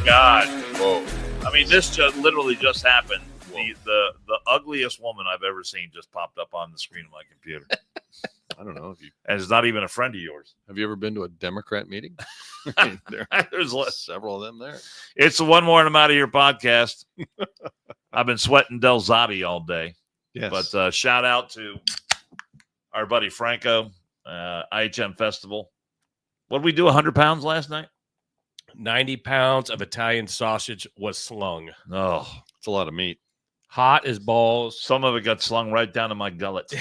God. Whoa. I mean, this literally just happened. The ugliest woman I've ever seen just popped up on the screen of my computer. I don't know if you And it's not even a friend of yours. have you ever been to a Democrat meeting? There's several of them there. It's the One More and I'm Out of Here podcast. I've been sweating Del Zotti all day. Yes. But shout out to our buddy Franco, IHM Festival. What did we do, 100 pounds last night? 90 pounds of Italian sausage was slung. Oh, it's a lot of meat. Hot as balls. Some of it got slung right down to my gullet.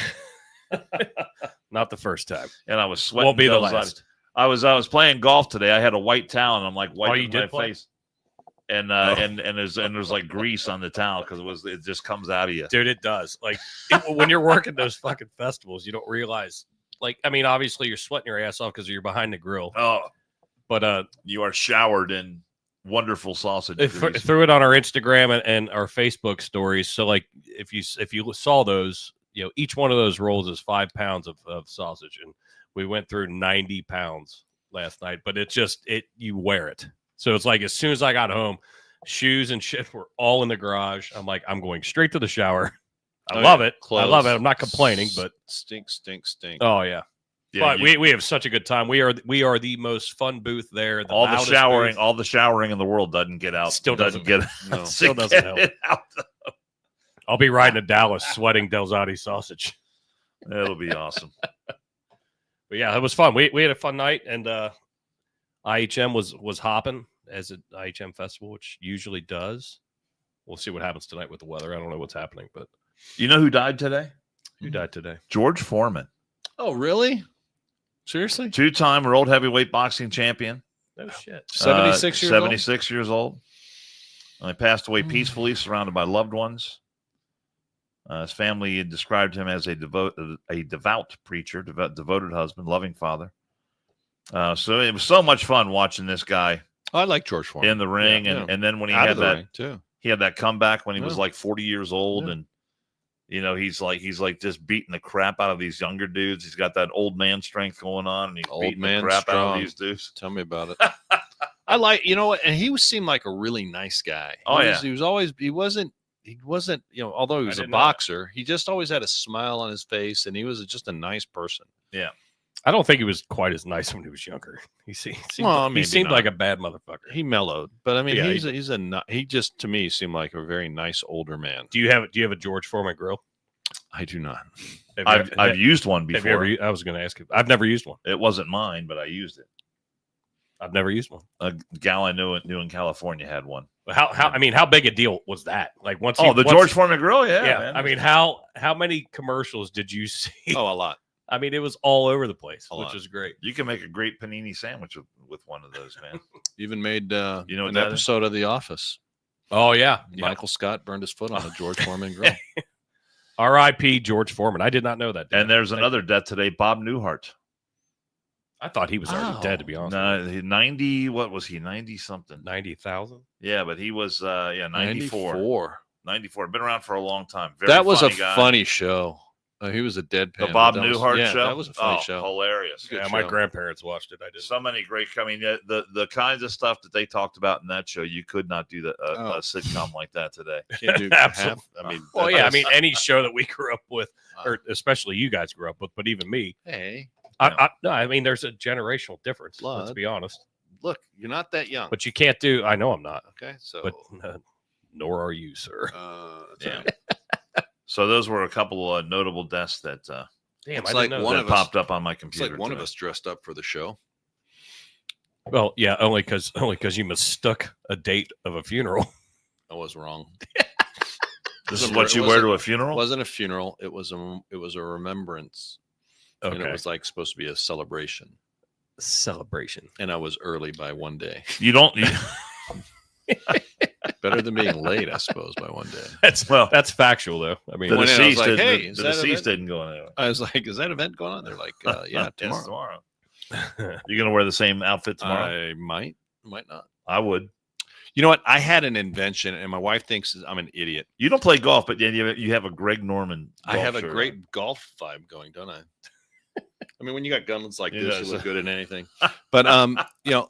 Not the first time. And I was sweating. Won't be the Del last. Zotti. I was playing golf today. I had a white towel, and I'm like wiping my play? face. And there's like grease on the towel because it just comes out of you. Dude, it does. Like when you're working those fucking festivals, you don't realize. Like, I mean, obviously you're sweating your ass off because you're behind the grill. Oh, but you are showered in wonderful sausage grease. Threw it on our Instagram and our Facebook stories. So, like, if you saw those, you know, each one of those rolls is 5 pounds of sausage, and we went through 90 pounds last night. But it's just you wear it. So it's like as soon as I got home, shoes and shit were all in the garage. I'm like, I'm going straight to the shower. I love it. Clothes. I love it. I'm not complaining, but stink. Oh yeah. Yeah, But we have such a good time. We are the most fun booth there. All the showering in the world doesn't get out. Still doesn't get no. Still doesn't help. Out. I'll be riding to Dallas sweating Del Zotti sausage. It'll be awesome. But yeah, it was fun. We had a fun night, and IHM was hopping as an IHM festival, which usually does. We'll see what happens tonight with the weather. I don't know what's happening, but You know who died today? who died today? George Foreman. Oh, really? Seriously? 2-time world heavyweight boxing champion. No shit. 76 years old? 76 years old. He passed away peacefully, surrounded by loved ones. His family had described him as a devout preacher, devoted husband, loving father. So it was so much fun watching this guy I like George Foreman. in the ring, Yeah. and then when he Out had of the that, ring, too. he had that comeback when he Yeah. was like 40 years old, Yeah. and you know he's like just beating the crap out of these younger dudes. He's got that old man strength going on, and he's Old beating man the crap out of strong. these dudes. Tell me about it. I like, you know what? And he seemed like a really nice guy. He wasn't, you know, although he was a boxer, he just always had a smile on his face, and he was just a nice person. Yeah. I don't think he was quite as nice when he was younger. He seemed like a bad motherfucker. He mellowed, but I mean, Yeah, he just to me seemed like a very nice older man. Do you have a George Foreman grill? I do not. I've used one before. I was going to ask you. I've never used one. It wasn't mine, but I used it. I've never used one. A gal I knew in California had one. How big a deal was that? Like George Foreman grill, yeah. Man. I mean, how many commercials did you see? Oh, a lot. I mean, it was all over the place, A which lot. is great. You can make a great panini sandwich with one of those, man. Even made You know what an that episode of The Office. Oh yeah, Michael Scott burned his foot on a George Foreman grill. R.I.P. George Foreman. I did not know that. And there's another death today, Bob Newhart. I thought he was already dead. To be honest, No, 90. What was he? 90 something. 90,000. Yeah, but he was 94. 94. Been around for a long time. Very That was a funny guy. funny show. He was a deadpan. The Bob but that was- Newhart yeah, show. That was a funny show. Hilarious. Good Yeah, my show. grandparents watched it. I did. So many great. I mean, the kinds of stuff that they talked about in that show, you could not do a sitcom like that today. Can't do Absolutely. half. I mean, Well, yeah. I mean, any show that we grew up with, or especially you guys grew up with, but even me. hey, No, I mean, there's a generational difference. Let's Blood. be honest. look, you're not that young. But you can't do. I know I'm not. Okay, so But nor are you, sir. that's Yeah. all right. So those were a couple of notable deaths that Damn, It's I like didn't know one that. that of us- popped up on my It's computer. like one of today. us dressed up for the show. Well, yeah, only because you mistook a date of a funeral. I was wrong. This is what you wear to a funeral. It wasn't a funeral. It was a remembrance. And Okay. it was like supposed to be a celebration. Celebration. And I was early by one day. You don't. Better than being late, I suppose, by one day. That's factional though. I mean, The Went in, I was deceased, like, didn't, hey, the is that deceased event? didn't go anywhere. I was like, is that event going on? They're like, yeah, Yes, tomorrow. You're gonna wear the same outfit tomorrow? I might not. I would. You know what? I had an invention, and my wife thinks I'm an idiot. You don't play golf, but you have a Greg Norman. I golf have a shirt great on. golf vibe going, don't I? I mean, when you got guns like He this, does. you look good in anything. But you know,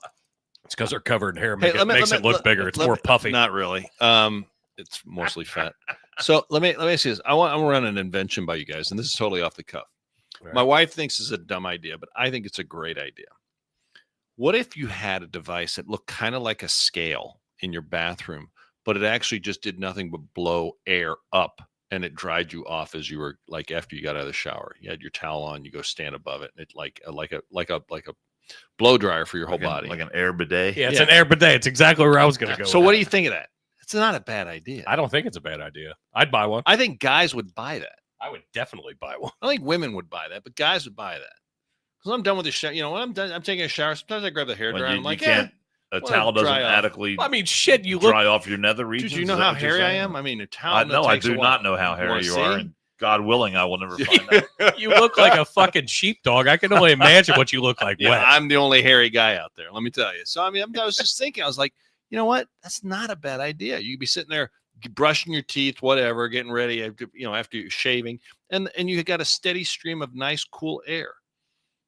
It's because they're covered in hair. Hey, Makes it look bigger. It's more puffy. Not really. It's mostly fat. So let me ask you this. I'm gonna run an invention by you guys, and this is totally off the cuff. Right. My wife thinks it's a dumb idea, but I think it's a great idea. What if you had a device that looked kind of like a scale in your bathroom, but it actually just did nothing but blow air up, and it dried you off as you were like after you got out of the shower. You had your towel on, you go stand above it, and it like a blow dryer for your whole body, like an air bidet. Yeah, it's an air bidet. It's exactly where I was going to go. So what do you think of that? It's not a bad idea. I don't think it's a bad idea. I'd buy one. I think guys would buy that. I would definitely buy one. I think women would buy that, but guys would buy that. Because I'm done with the shower. You know, when I'm done, I'm taking a shower. Sometimes I grab the hair dryer. I'm like, a towel doesn't adequately. I mean, shit. You look dry off your nether regions. Dude, you know how hairy I am? I mean, a towel. No, I do not know how hairy you are. And God willing, I will never find out. You look like a fucking sheepdog. I can only imagine what you look like. Yeah, wet. I'm the only hairy guy out there. Let me tell you. So I mean, I was just thinking. I was like, you know what? That's not a bad idea. You'd be sitting there brushing your teeth, whatever, getting ready, after you're shaving, and you got a steady stream of nice, cool air.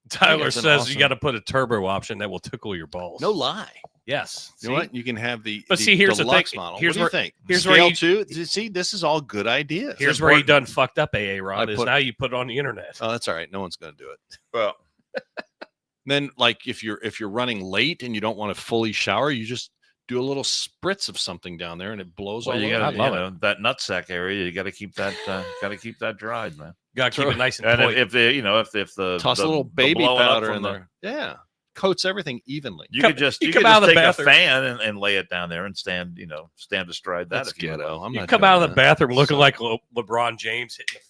Tyler says you got to put a turbo option that will tickle your balls. No lie. Yes. You know what? You can have the here's deluxe the model. Here's what do you think? Here's Scale where you, two. See, this is all good ideas. Here's where you done fucked up, AA Ron. Now you put it on the internet. Oh, that's all right. No one's going to do it. Well, then like if you're running late and you don't want to fully shower, you just do a little spritz of something down there and it blows all over. You gotta, that nutsack area, you got to keep that dried, man. Got to keep it nice and if the toss a little baby powder in there, coats everything evenly. You could just take a fan and lay it down there and stand astride that. That's ghetto. You come out of the bathroom looking like LeBron James hitting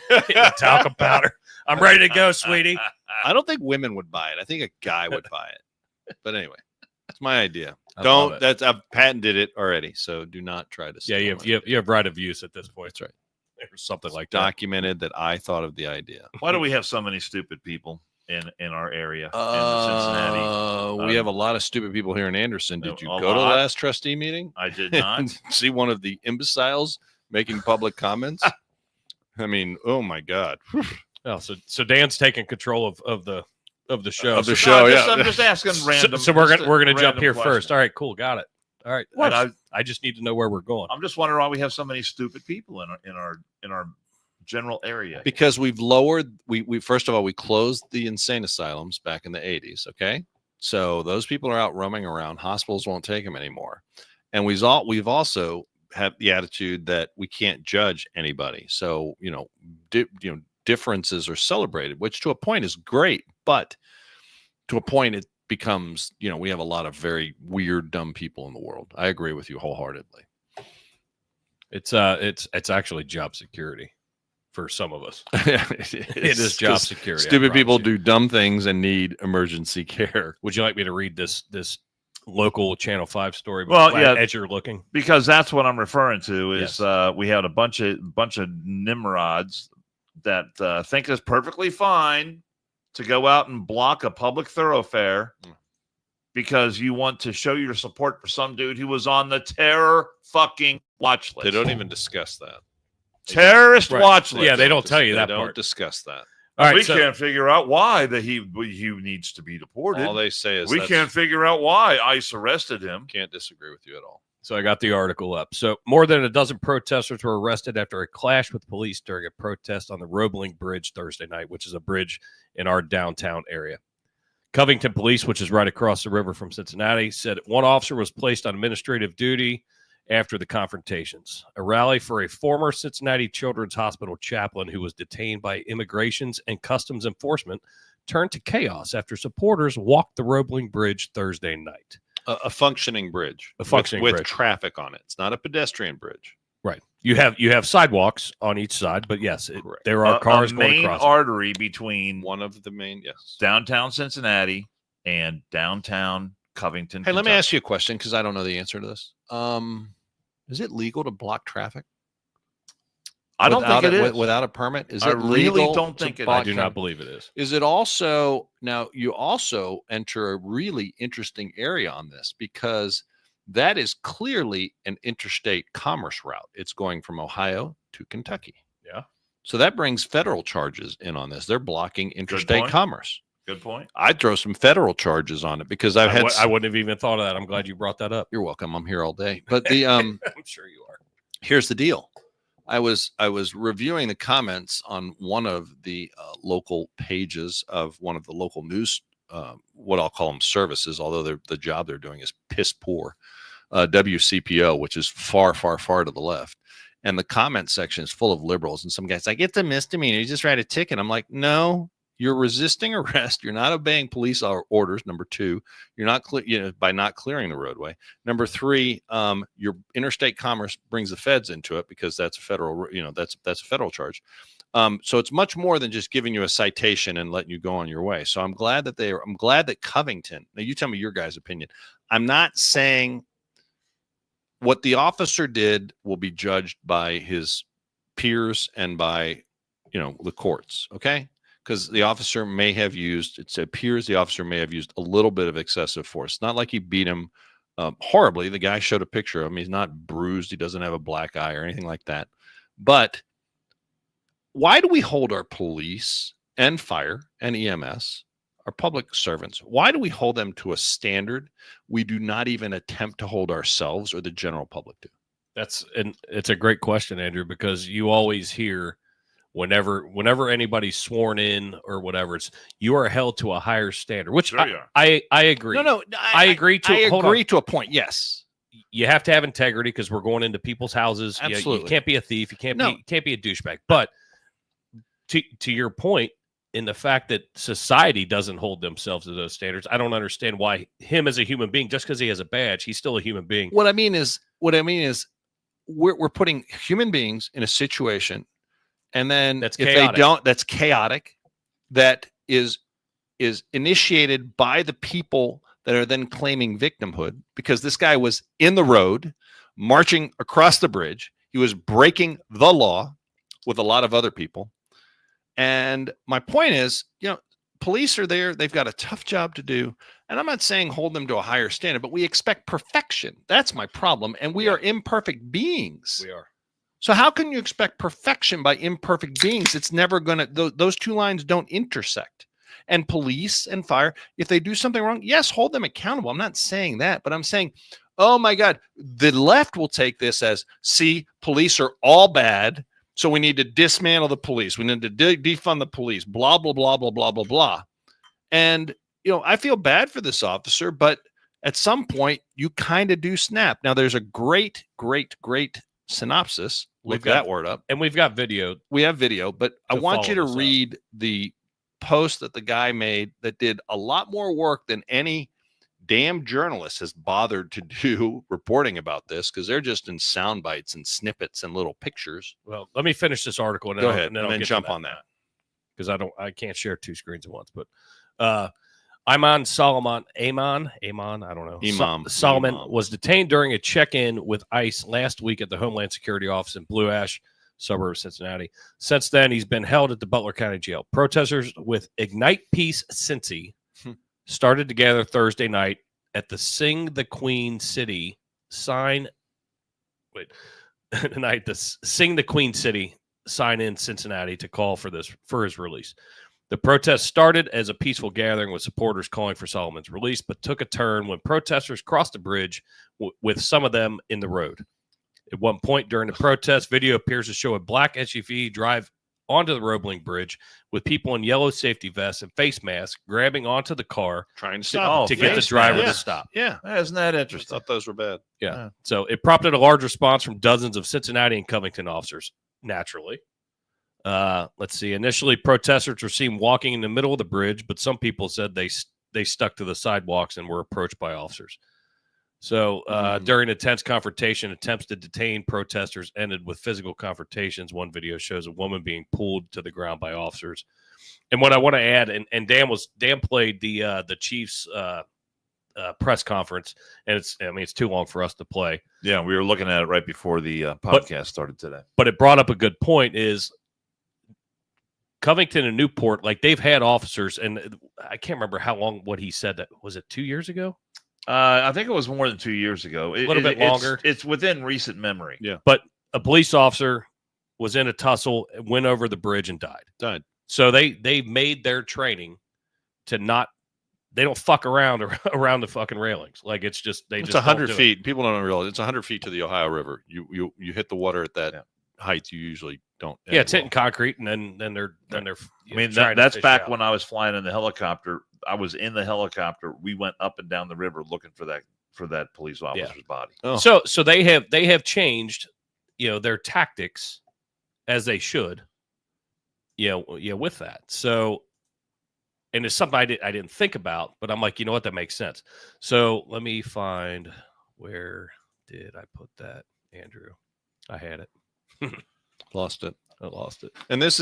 the talcum powder. I'm ready to go, sweetie. I don't think women would buy it. I think a guy would buy it. But anyway, that's my idea. I've patented it already, so do not try to. Yeah, you have right of use at this point. That's right. Or something like documented that I thought of the idea. Why do we have so many stupid people in our area in Cincinnati? We have a lot of stupid people here in Anderson. Did you go to the last trustee meeting? I did not. See one of the imbeciles making public comments. I mean, oh my God. Oh, so Dan's taking control of the show. Of the show, yeah. I'm just asking random. So we're gonna jump here first. All right, cool, got it. All right. I just need to know where we're going. I'm just wondering why we have so many stupid people in our general area. Because we've lowered. We first of all we closed the insane asylums back in the 80s. Okay, so those people are out roaming around. Hospitals won't take them anymore, and we've also have the attitude that we can't judge anybody. So differences are celebrated, which to a point is great, but to a point it becomes, we have a lot of very weird, dumb people in the world. I agree with you wholeheartedly. It's actually job security for some of us. It is job security. Stupid people do dumb things and need emergency care. Would you like me to read this local Channel 5 story? As you're looking, because that's what I'm referring to. Is we had a bunch of nimrods that think it's perfectly fine to go out and block a public thoroughfare because you want to show your support for some dude who was on the terror fucking watch list. They don't even discuss that. Terrorist watch list. Yeah, they don't tell you that part. They don't discuss that. All right, we can't figure out why he needs to be deported. All they say is we can't figure out why ICE arrested him. Can't disagree with you at all. So I got the article up. So more than a dozen protesters were arrested after a clash with police during a protest on the Roebling Bridge Thursday night, which is a bridge in our downtown area. Covington Police, which is right across the river from Cincinnati, said one officer was placed on administrative duty after the confrontations. A rally for a former Cincinnati Children's Hospital chaplain who was detained by Immigrations and Customs Enforcement turned to chaos after supporters walked the Roebling Bridge Thursday night. A functioning bridge. With traffic on it. It's not a pedestrian bridge. Right. You have sidewalks on each side, but yes, there are cars going across. Main artery between one of the main, downtown Cincinnati and downtown Covington. Hey, let me ask you a question because I don't know the answer to this. Is it legal to block traffic? I don't think it is. Without a permit? Is I it really legal don't think it. I do not believe it is. Is it also now? You also enter a really interesting area on this because that is clearly an interstate commerce route. It's going from Ohio to Kentucky. Yeah. So that brings federal charges in on this. They're blocking interstate commerce. Good point. I'd throw some federal charges on it because I wouldn't have even thought of that. I'm glad you brought that up. You're welcome. I'm here all day. But the I'm sure you are. Here's the deal. I was reviewing the comments on one of the local pages of one of the local news, what I'll call them services, although the job they're doing is piss poor. WCPO, which is far, far, far to the left. And the comment section is full of liberals. And some guy's like, it's a misdemeanor. You just write a ticket. I'm like, no, you're resisting arrest. You're not obeying police orders. Number two, you're not by not clearing the roadway. Number three, your interstate commerce brings the feds into it because that's a federal, that's a federal charge. So it's much more than just giving you a citation and letting you go on your way. So I'm glad that Covington, now you tell me your guys' opinion. I'm not saying what the officer did will be judged by his peers and by, the courts. Okay. Because the officer may have used, it appears the officer may have used a little bit of excessive force. Not like he beat him horribly. The guy showed a picture of him. He's not bruised. He doesn't have a black eye or anything like that. But why do we hold our police and fire and EMS, our public servants, why do we hold them to a standard we do not even attempt to hold ourselves or the general public to? It's a great question, Andrew, because you always hear whenever anybody's sworn in or whatever, you are held to a higher standard, which I agree. I agree to a point. Yes. You have to have integrity because we're going into people's houses. Absolutely. You can't be a thief. You can't be a douchebag. But to your point, in the fact that society doesn't hold themselves to those standards, I don't understand why him as a human being, just because he has a badge, he's still a human being. What I mean is we're putting human beings in a situation. And then that's if chaotic. they don't, that's chaotic. That is initiated by the people that are then claiming victimhood because this guy was in the road, marching across the bridge. He was breaking the law with a lot of other people. And my point is, police are there. They've got a tough job to do. And I'm not saying hold them to a higher standard, but we expect perfection. That's my problem. And we are imperfect beings. We are. So how can you expect perfection by imperfect beings? It's never going to, those two lines don't intersect. And police and fire, if they do something wrong, yes, hold them accountable. I'm not saying that, but I'm saying, oh my God, the left will take this as, see, police are all bad. So we need to dismantle the police. We need to defund the police, blah, blah, blah, blah, blah, blah, blah. And, I feel bad for this officer, but at some point you kind of do snap. Now there's a great, great, great synopsis. Look that word up. And we've got video. We have video, but I want you to read the post that the guy made that did a lot more work than any damn journalist has bothered to do reporting about this because they're just in sound bites and snippets and little pictures. Well, let me finish this article and go ahead and then jump on that because I can't share two screens at once. But Solomon, I don't know. Solomon was detained during a check-in with ICE last week at the Homeland Security Office in Blue Ash, suburb of Cincinnati. Since then, he's been held at the Butler County Jail. Protesters with Ignite Peace Cincy started to gather Thursday night at the Sing the Queen City sign. The Sing the Queen City sign in Cincinnati to call for his release. The protest started as a peaceful gathering with supporters calling for Solomon's release, but took a turn when protesters crossed the bridge with some of them in the road. At one point during the protest, video appears to show a black SUV drive onto the Roebling Bridge with people in yellow safety vests and face masks grabbing onto the car, trying to stop to get the driver to stop. Yeah, isn't that interesting? I thought those were bad. Yeah. So it prompted a large response from dozens of Cincinnati and Covington officers, naturally. Let's see. Initially, protesters were seen walking in the middle of the bridge, but some people said they stuck to the sidewalks and were approached by officers. So during a tense confrontation, attempts to detain protesters ended with physical confrontations. One video shows a woman being pulled to the ground by officers. And what I want to add, and Dan played the Chiefs press conference, and it's too long for us to play. Yeah, we were looking at it right before the podcast started today. But it brought up a good point is Covington and Newport, like they've had officers, and I can't remember how long what he said. That was it 2 years ago? I think it was more than 2 years ago. A little bit longer. It's within recent memory. Yeah. But a police officer was in a tussle, went over the bridge and died. Died. So they made their training to not. They don't fuck around the fucking railings. Like it's just it's 100 feet. People don't realize it's 100 feet to the Ohio River. You hit the water at that height. You usually don't. Yeah, it's hitting concrete, and then they're. I mean, that's back when I was flying in the helicopter. I was in the helicopter. We went up and down the river looking for that police officer's body. Oh. So they have changed, their tactics as they should. With that. So, and it's something I didn't think about, but I'm like, you know what, that makes sense. So let me find, where did I put that, Andrew? I had it. Lost it. I lost it. And this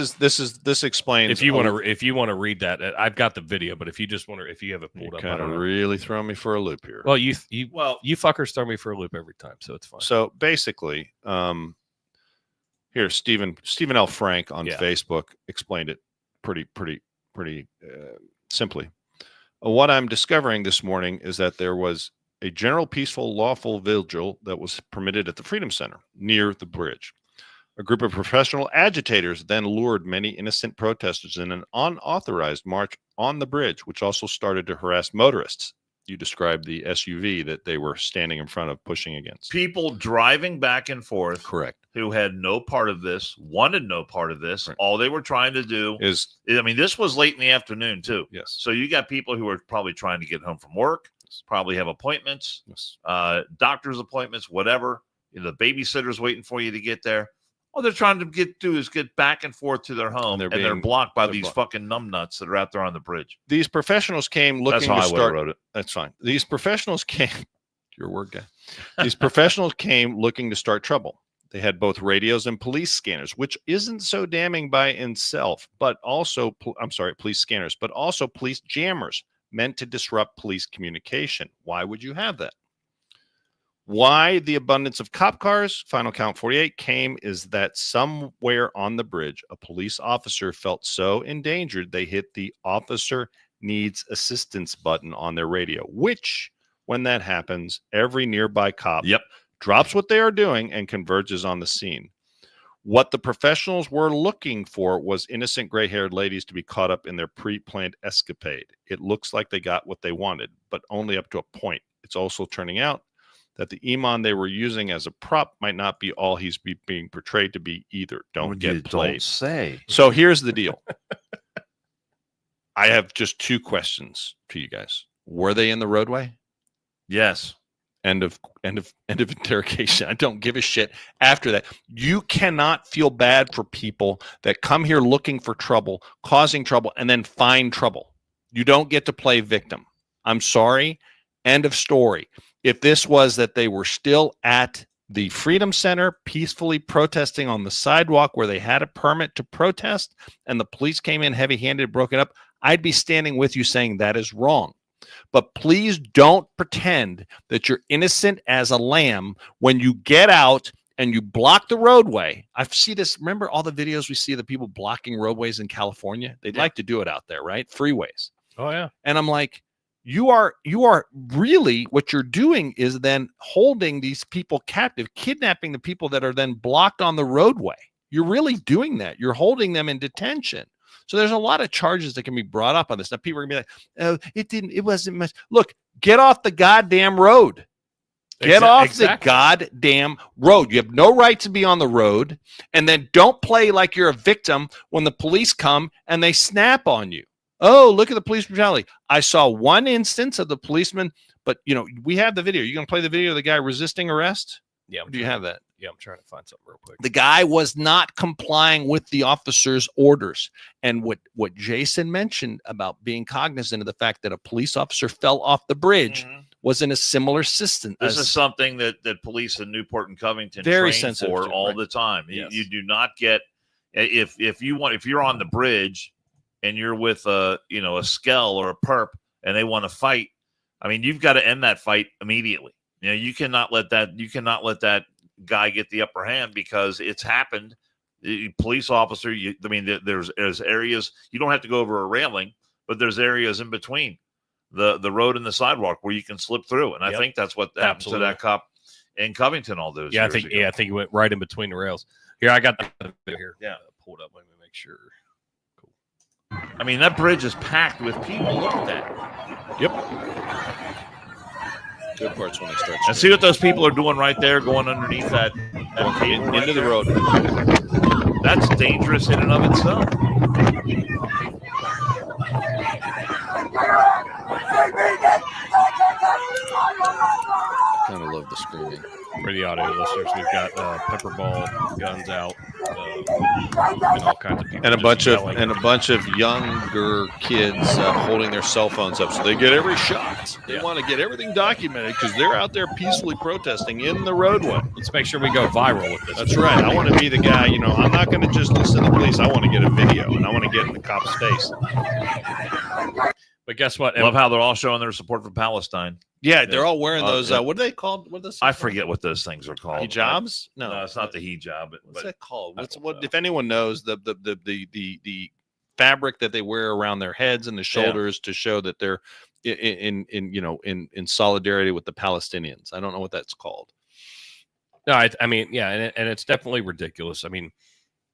explains. If you want to read that, I've got the video. But if you have it pulled up, kind of really throw me for a loop here. Well, you fuckers throw me for a loop every time, so it's fine. So basically, here Stephen L. Frank on Facebook explained it pretty simply. What I'm discovering this morning is that there was a general peaceful, lawful vigil that was permitted at the Freedom Center near the bridge. A group of professional agitators then lured many innocent protesters in an unauthorized march on the bridge, which also started to harass motorists. You described the SUV that they were standing in front of, pushing against. People driving back and forth. Correct. Who had no part of this, wanted no part of this. Right. All they were trying to do this was late in the afternoon too. Yes. So you got people who are probably trying to get home from work, probably have appointments, doctor's appointments, whatever. The babysitter's waiting for you to get there. All they're trying to get back and forth to their home, and they're blocked by these fucking numbnuts that are out there on the bridge. These professionals came looking to start. That's how I wrote it. That's fine. These professionals came. Your word guy. These professionals came looking to start trouble. They had both radios and police scanners, which isn't so damning by itself, but also, police scanners, but also police jammers meant to disrupt police communication. Why would you have that? Why the abundance of cop cars, final count 48, came is that somewhere on the bridge, a police officer felt so endangered they hit the officer needs assistance button on their radio, which, when that happens, every nearby cop drops what they are doing and converges on the scene. What the professionals were looking for was innocent gray-haired ladies to be caught up in their pre-planned escapade. It looks like they got what they wanted, but only up to a point. It's also turning out that the Iman they were using as a prop might not be all he's being portrayed to be either. Don't get played. Don't say. So here's the deal. I have just two questions to you guys. Were they in the roadway? Yes. End of interrogation. I don't give a shit. After that, you cannot feel bad for people that come here looking for trouble, causing trouble, and then find trouble. You don't get to play victim. I'm sorry. End of story. If this was that they were still at the Freedom Center peacefully protesting on the sidewalk where they had a permit to protest and the police came in heavy-handed, broke it up, I'd be standing with you saying that is wrong. But please don't pretend that you're innocent as a lamb when you get out and you block the roadway. I see this. Remember all the videos we see of the people blocking roadways in California? They'd like to do it out there, right? Freeways. Oh, yeah. And I'm like, you are really, what you're doing is then holding these people captive, kidnapping the people that are then blocked on the roadway. You're really doing that. You're holding them in detention. So there's a lot of charges that can be brought up on this. Now people are gonna be like, oh, it wasn't much. Look, get off the goddamn road. Get off the goddamn road. You have no right to be on the road. And then don't play like you're a victim when the police come and they snap on you. Oh, look at the police brutality. I saw one instance of the policeman, but we have the video. You gonna play the video of the guy resisting arrest? Yeah. Do you have that? Yeah, I'm trying to find something real quick. The guy was not complying with the officer's orders. And what Jason mentioned about being cognizant of the fact that a police officer fell off the bridge was in a similar system. This is something that police in Newport and Covington train for all the time. Yes. You do not get, if you're on the bridge and you're with a skell or a perp and they want to fight, I mean, you've got to end that fight immediately. You cannot let that guy get the upper hand because it's happened. The police officer, there's areas you don't have to go over a railing, but there's areas in between the road and the sidewalk where you can slip through. And I think that's what happened to that cop in Covington all those years ago. I think he went right in between the rails. Here, I got the here. Yeah, pulled up. Let me make sure. Cool. I mean, that bridge is packed with people. Look at that. Yep. Good parts when they start. And see what those people are doing right there, going underneath that cable right into the there? road. That's dangerous in and of itself. I kind of love the screaming. For the audio listeners, we've got pepper ball guns out, and all kinds of people, And a bunch yelling. of younger kids holding their cell phones up so they get every shot. They want to get everything documented because they're out there peacefully protesting in the roadway. Let's make sure we go viral with this. That's right. I want to be the guy. I'm not going to just listen to the police. I want to get a video and I want to get in the cop's face. But guess what? Love how they're all showing their support for Palestine. Yeah, they're all wearing those. What are they called? What are those? I forget what those things are called. Hijabs? No, it's not the hijab. What's that called? If anyone knows the fabric that they wear around their heads and the shoulders to show that they're in solidarity with the Palestinians. I don't know what that's called. No, I mean, yeah, and it's definitely ridiculous. I mean,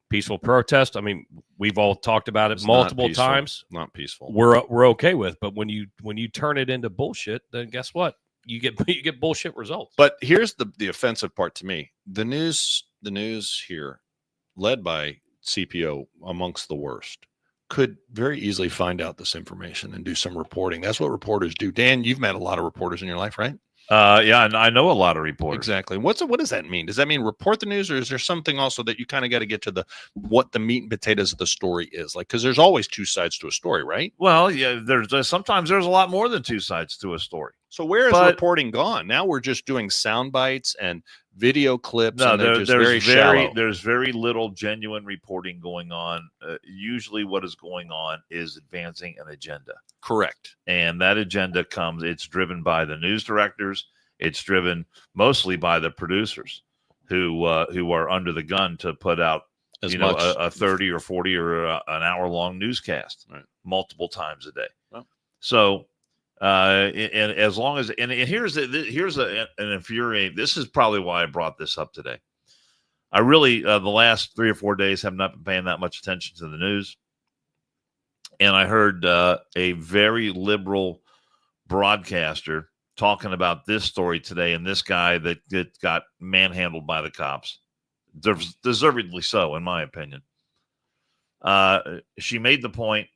peaceful protest. I mean, we've all talked about it multiple times. Not peaceful. We're okay with, but when you turn it into bullshit, then guess what? You get bullshit results. But here's the offensive part to me. The news here, led by CPO, amongst the worst, could very easily find out this information and do some reporting. That's what reporters do. Dan, you've met a lot of reporters in your life, right? Yeah, and I know a lot of reporters. Exactly. What does that mean? Does that mean report the news, or is there something also that you kind of got to get to what the meat and potatoes of the story is? Like, because there's always two sides to a story, right? Well, yeah, sometimes there's a lot more than two sides to a story. So where is reporting gone? Now we're just doing sound bites and video clips. No, and there's very shallow. There's very little genuine reporting going on. Usually what is going on is advancing an agenda. Correct. And that agenda it's driven by the news directors. It's driven mostly by the producers who are under the gun to put out a 30 or 40 or an hour long newscast multiple times a day. Well. So and as long as here's an infuriating. This is probably why I brought this up today. I really the last 3 or 4 days have not been paying that much attention to the news, and I heard a very liberal broadcaster talking about this story today, and this guy that got manhandled by the cops, deservedly so, in my opinion. She made the point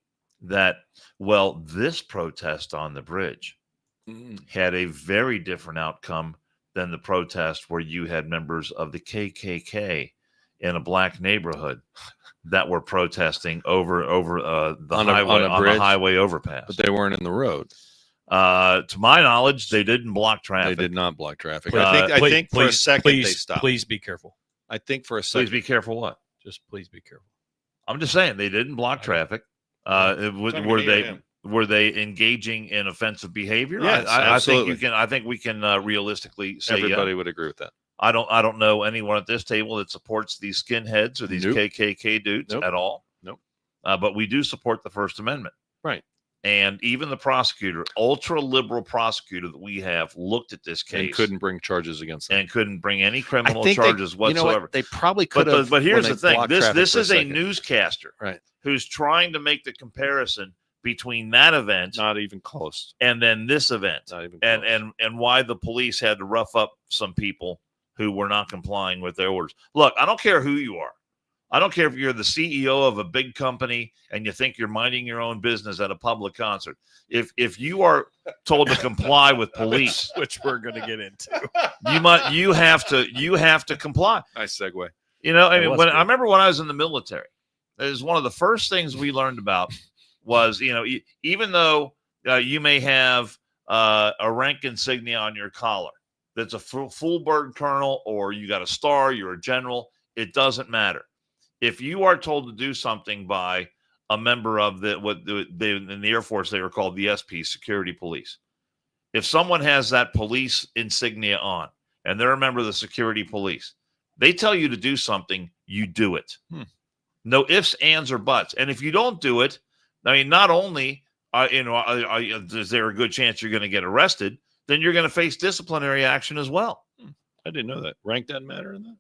that, well, this protest on the bridge had a very different outcome than the protest where you had members of the KKK in a black neighborhood that were protesting over the highway overpass. But they weren't in the road. To my knowledge, they didn't block traffic. They did not block traffic. I think for a second they stopped. Please be careful. I think for a second. Please be careful. What? Just please be careful. I'm just saying they didn't block traffic. Were they engaging in offensive behavior? Yes, I think we can realistically say everybody would agree with that. I don't know anyone at this table that supports these skinheads or these KKK dudes at all. Nope. But we do support the First Amendment. Right. And even the prosecutor, ultra liberal prosecutor that we have, looked at this case and couldn't bring charges against them. and couldn't bring any criminal charges whatsoever. You know what? They probably could have. But here's the thing: this is a newscaster, right, who's trying to make the comparison between that event, not even close, and then this event, not even close. and why the police had to rough up some people who were not complying with their orders. Look, I don't care who you are. I don't care if you're the CEO of a big company and you think you're minding your own business at a public concert. If you are told to comply with police, which we're going to get into, you have to comply. Nice segue. I mean, I remember when I was in the military, it was one of the first things we learned about was, even though you may have a rank insignia on your collar, that's a full bird colonel, or you got a star, you're a general, it doesn't matter. If you are told to do something by a member of in the Air Force, they were called the SP, security police. If someone has that police insignia on and they're a member of the security police, they tell you to do something, you do it. No ifs, ands, or buts. And if you don't do it, I mean, not only is there a good chance you're going to get arrested, then you're going to face disciplinary action as well. I didn't know that. Rank doesn't matter in that?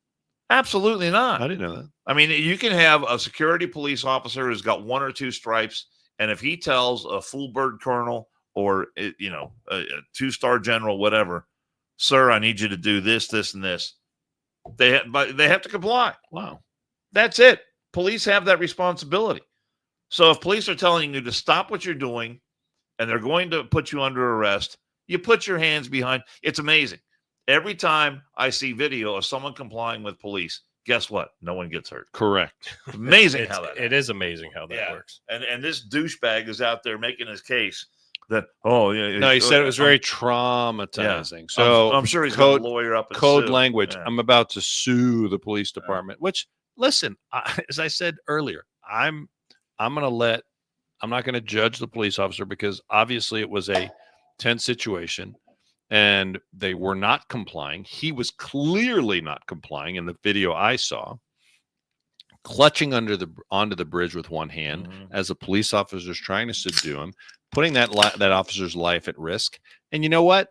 Absolutely not. I didn't know that. I mean, you can have a security police officer who's got 1 or 2 stripes And if he tells a full bird colonel or, you know, a 2-star general, whatever, sir, I need you to do this, this, and this, they have to comply. Wow. That's it. Police have that responsibility. So if police are telling you to stop what you're doing and they're going to put you under arrest, you put your hands behind. It's amazing. Every time I see video of someone complying with police, guess what? No one gets hurt. Correct. Amazing It is amazing how that works. And this douchebag is out there making his case that, oh, yeah. No, he said it was very traumatizing. Yeah. So I'm sure he's got a lawyer up and code sue. language. Yeah. I'm about to sue the police department, which, listen, as I said earlier, I'm not going to judge the police officer because obviously it was a tense situation and they were not complying. He was clearly not complying in the video I saw, clutching onto the bridge with one hand as a police officer is trying to subdue him, putting that officer's life at risk. And you know what?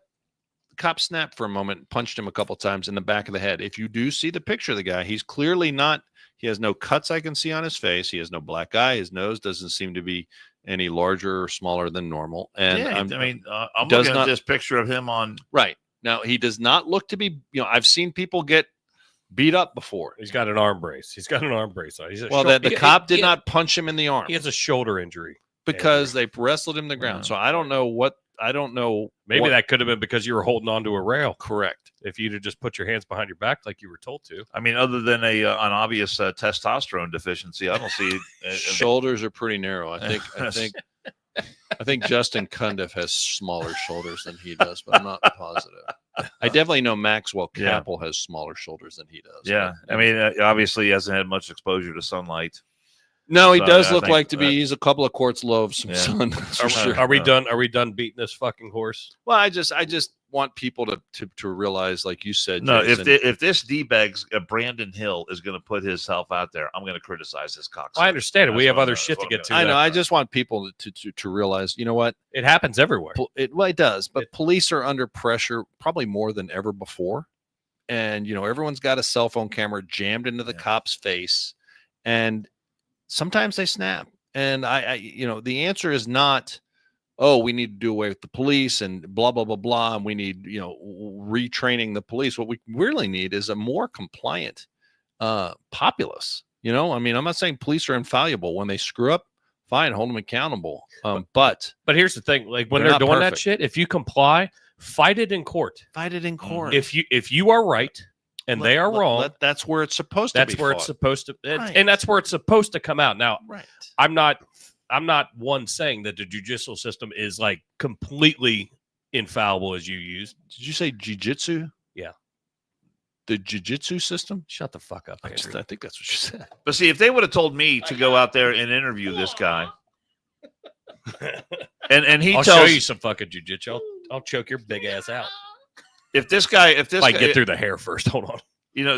The cop snapped for a moment, punched him a couple times in the back of the head. If you do see the picture of the guy, he's clearly not. He has no cuts I can see on his face. He has no black eye. His nose doesn't seem to be any larger or smaller than normal. And yeah, I'm looking at this picture of him on. Right. Now, he does not look to be, I've seen people get beat up before. He's got an arm brace. The cop did not punch him in the arm. He has a shoulder injury. Because they wrestled him to the ground. So I don't know. Maybe that could have been because you were holding onto a rail. Correct. If you'd have just put your hands behind your back like you were told to. I mean, other than an obvious testosterone deficiency, I don't see. Shoulders are pretty narrow. I think Justin Cundiff has smaller shoulders than he does, but I'm not positive. I definitely know Maxwell Capel has smaller shoulders than he does. Yeah. I mean, obviously he hasn't had much exposure to sunlight. No, he does look like to be. He's a couple of quarts low of some sun. Are we done? Are we done beating this fucking horse? Well, I just want people to realize, like you said. No, Jason, if this d-bags Brandon Hill is going to put himself out there, I'm going to criticize this cocksucker. I understand it. We have other shit to get to. I know. I just want people to realize, you know what? It happens everywhere. It does, but police are under pressure probably more than ever before, and everyone's got a cell phone camera jammed into the cop's face, and sometimes they snap. And the answer is not, oh, we need to do away with the police and blah, blah, blah, blah. And we need, retraining the police. What we really need is a more compliant populace. I'm not saying police are infallible. When they screw up, fine, hold them accountable. But here's the thing, like when they're doing that shit, if you comply, fight it in court. If you are right, and they are wrong. That's where it's supposed to be. That's where it's supposed to, and that's where it's supposed to come out. Now, I'm not one saying that the judicial system is like completely infallible as you use. Did you say jiu-jitsu? Yeah. The jiu-jitsu system? Shut the fuck up. I think that's what you said. But see, if they would have told me to go out there and interview this guy, and I'll show you some fucking jiu-jitsu. I'll choke your big ass out. If this guy get through the hair first, hold on.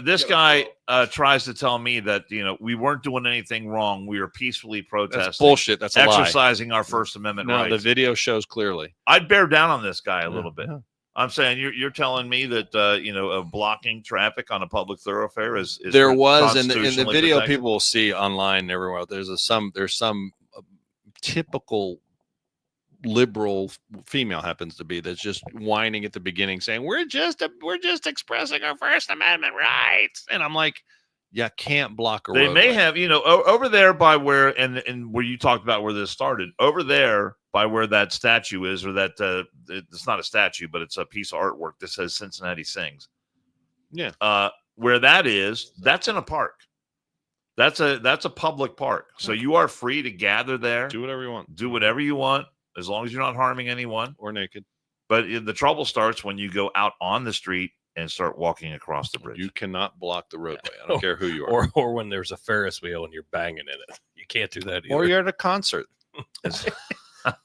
This guy tries to tell me that we weren't doing anything wrong. We were peacefully protesting. That's bullshit. That's a exercising our First Amendment rights. No, the video shows clearly. I'd bear down on this guy a little bit. Yeah. I'm saying you're telling me that blocking traffic on a public thoroughfare is there was in the video protected? People will see online and everywhere. There's some typical liberal female happens to be that's just whining at the beginning saying we're just expressing our First Amendment rights, and I'm like, you can't block a roadway. They may have over there by where and where you talked about where this started, over there by where that statue is, or that it's not a statue but it's a piece of artwork that says Cincinnati Sings. Where that is, that's in a park. That's a public park, so you are free to gather there, do whatever you want, as long as you're not harming anyone or naked. But the trouble starts when you go out on the street and start walking across the bridge. You cannot block the roadway. I don't care who you are. Or when there's a Ferris wheel and you're banging in it. You can't do that either. Or you're at a concert.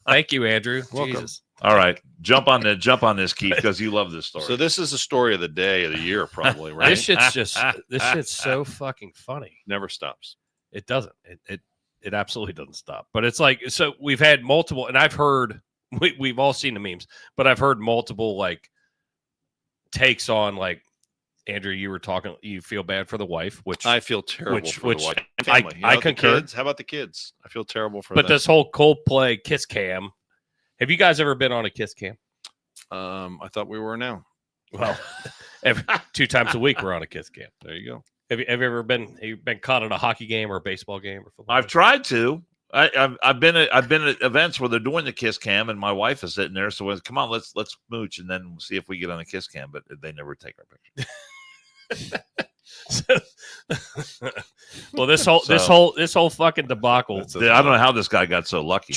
Thank you, Andrew. Welcome. Jesus. All right. Jump on this, Keith, because you love this story. So this is the story of the day, of the year, probably, right? This shit's so fucking funny. Never stops. It doesn't. It absolutely doesn't stop. But it's like, so we've had multiple, and I've heard, we've all seen the memes, but I've heard multiple like takes on like Andrew, you were talking. You feel bad for the wife, which I feel terrible for the wife. And family. I concur. How about the kids? I feel terrible for But them. this whole Coldplay kiss cam. Have you guys ever been on a kiss cam? I thought we were now. Well, 2 times a week we're on a kiss cam. There you go. Have you ever been caught at a hockey game or a baseball game or football? I've tried to. I've been at events where they're doing the kiss cam, and my wife is sitting there. So come on, let's mooch, and then we'll see if we get on a kiss cam. But they never take our picture. Well, this whole fucking debacle. I don't know how this guy got so lucky.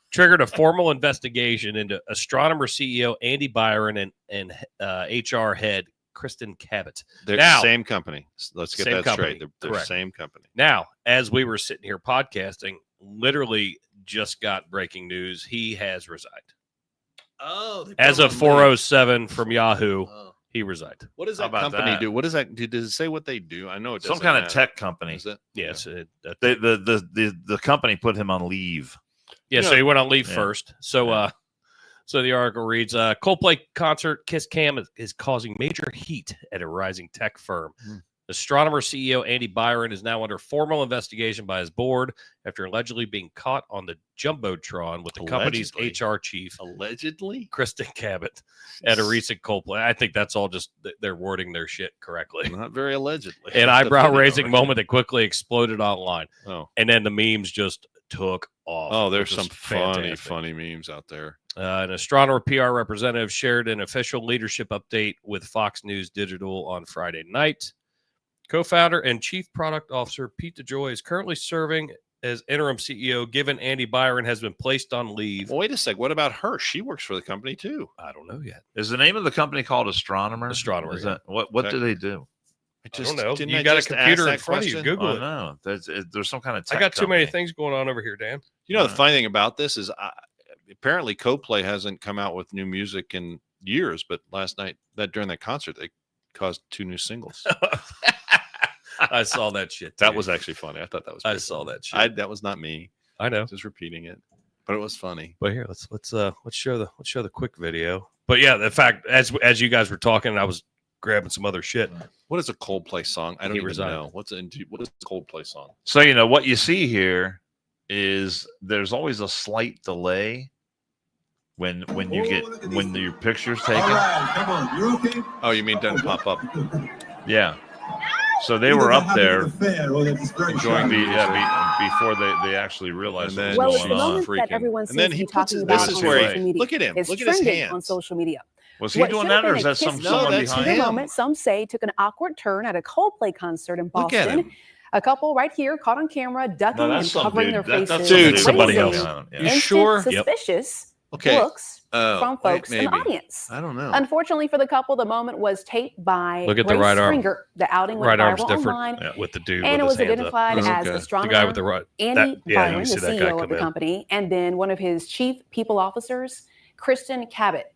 Triggered a formal investigation into astronomer CEO Andy Byron and HR head Kristen Cabot. They're now, same company. Let's get that company. straight. They're same company. Now, as we were sitting here podcasting, literally just got breaking news. He has resigned. Oh, as of 4:07 from Yahoo, he resigned. What does that company do? What does that? Does it say what they do? I know it doesn't. Some kind of tech company. Is it? Yes. The company put him on leave. Yeah, so he went on leave first. So so the article reads, Coldplay concert kiss cam is causing major heat at a rising tech firm. Astronomer CEO Andy Byron is now under formal investigation by his board after allegedly being caught on the Jumbotron with the company's HR chief, allegedly Kristen Cabot, at a recent Coldplay. I think that's all just they're wording their shit correctly. Not very allegedly. An eyebrow-raising moment that quickly exploded online. Oh. And then the memes just took off. Oh, there's some funny memes out there. An astronomer PR representative shared an official leadership update with Fox News Digital on Friday night. Co-founder and chief product officer Pete DeJoy is currently serving as interim CEO, given Andy Byron has been placed on leave. Well, wait a sec. What about her? She works for the company too. I don't know yet. Is the name of the company called Astronomer? Astronomer. Is that what do they do? I don't know. You got a computer in front of you. Google it. No, there's some kind of tech I got too company. many things going on over here, Dan. You know, the funny thing about this is apparently Coldplay hasn't come out with new music in years, but last night during that concert, they caused 2 new singles. I saw that shit. That was actually funny. I thought that was. I saw that shit. That was not me. I know. Just repeating it, but it was funny. But here, let's show the quick video. But yeah, the fact as you guys were talking, I was grabbing some other shit. What is a Coldplay song? I don't even know. What is a Coldplay song? So what you see here is there's always a slight delay when your picture's taken. All right, come on, you okay? Oh, you mean doesn't pop up? Yeah. So they were up there enjoying before they actually realized what was going on. That everyone seems and then to be talking about this is where social media. look at him. It's Look at his trending hands on social media. Was he doing that, or is that someone behind him? Moment, some say took an awkward turn at a Coldplay concert in Look at Boston. him. A couple right here caught on camera ducking and covering their faces. Dude, somebody else. You sure? Suspicious Okay. looks from folks in the audience. I don't know. Unfortunately for the couple, the moment was taped by Look at the right arm. Springer. The outing went Right arm's viral different online, with the dude and it with was his hands up. identified as Okay. astronomer The guy with the right. Andy Byron, you the see that guy CEO of come the in. company, and then one of his chief people officers, Kristen Cabot.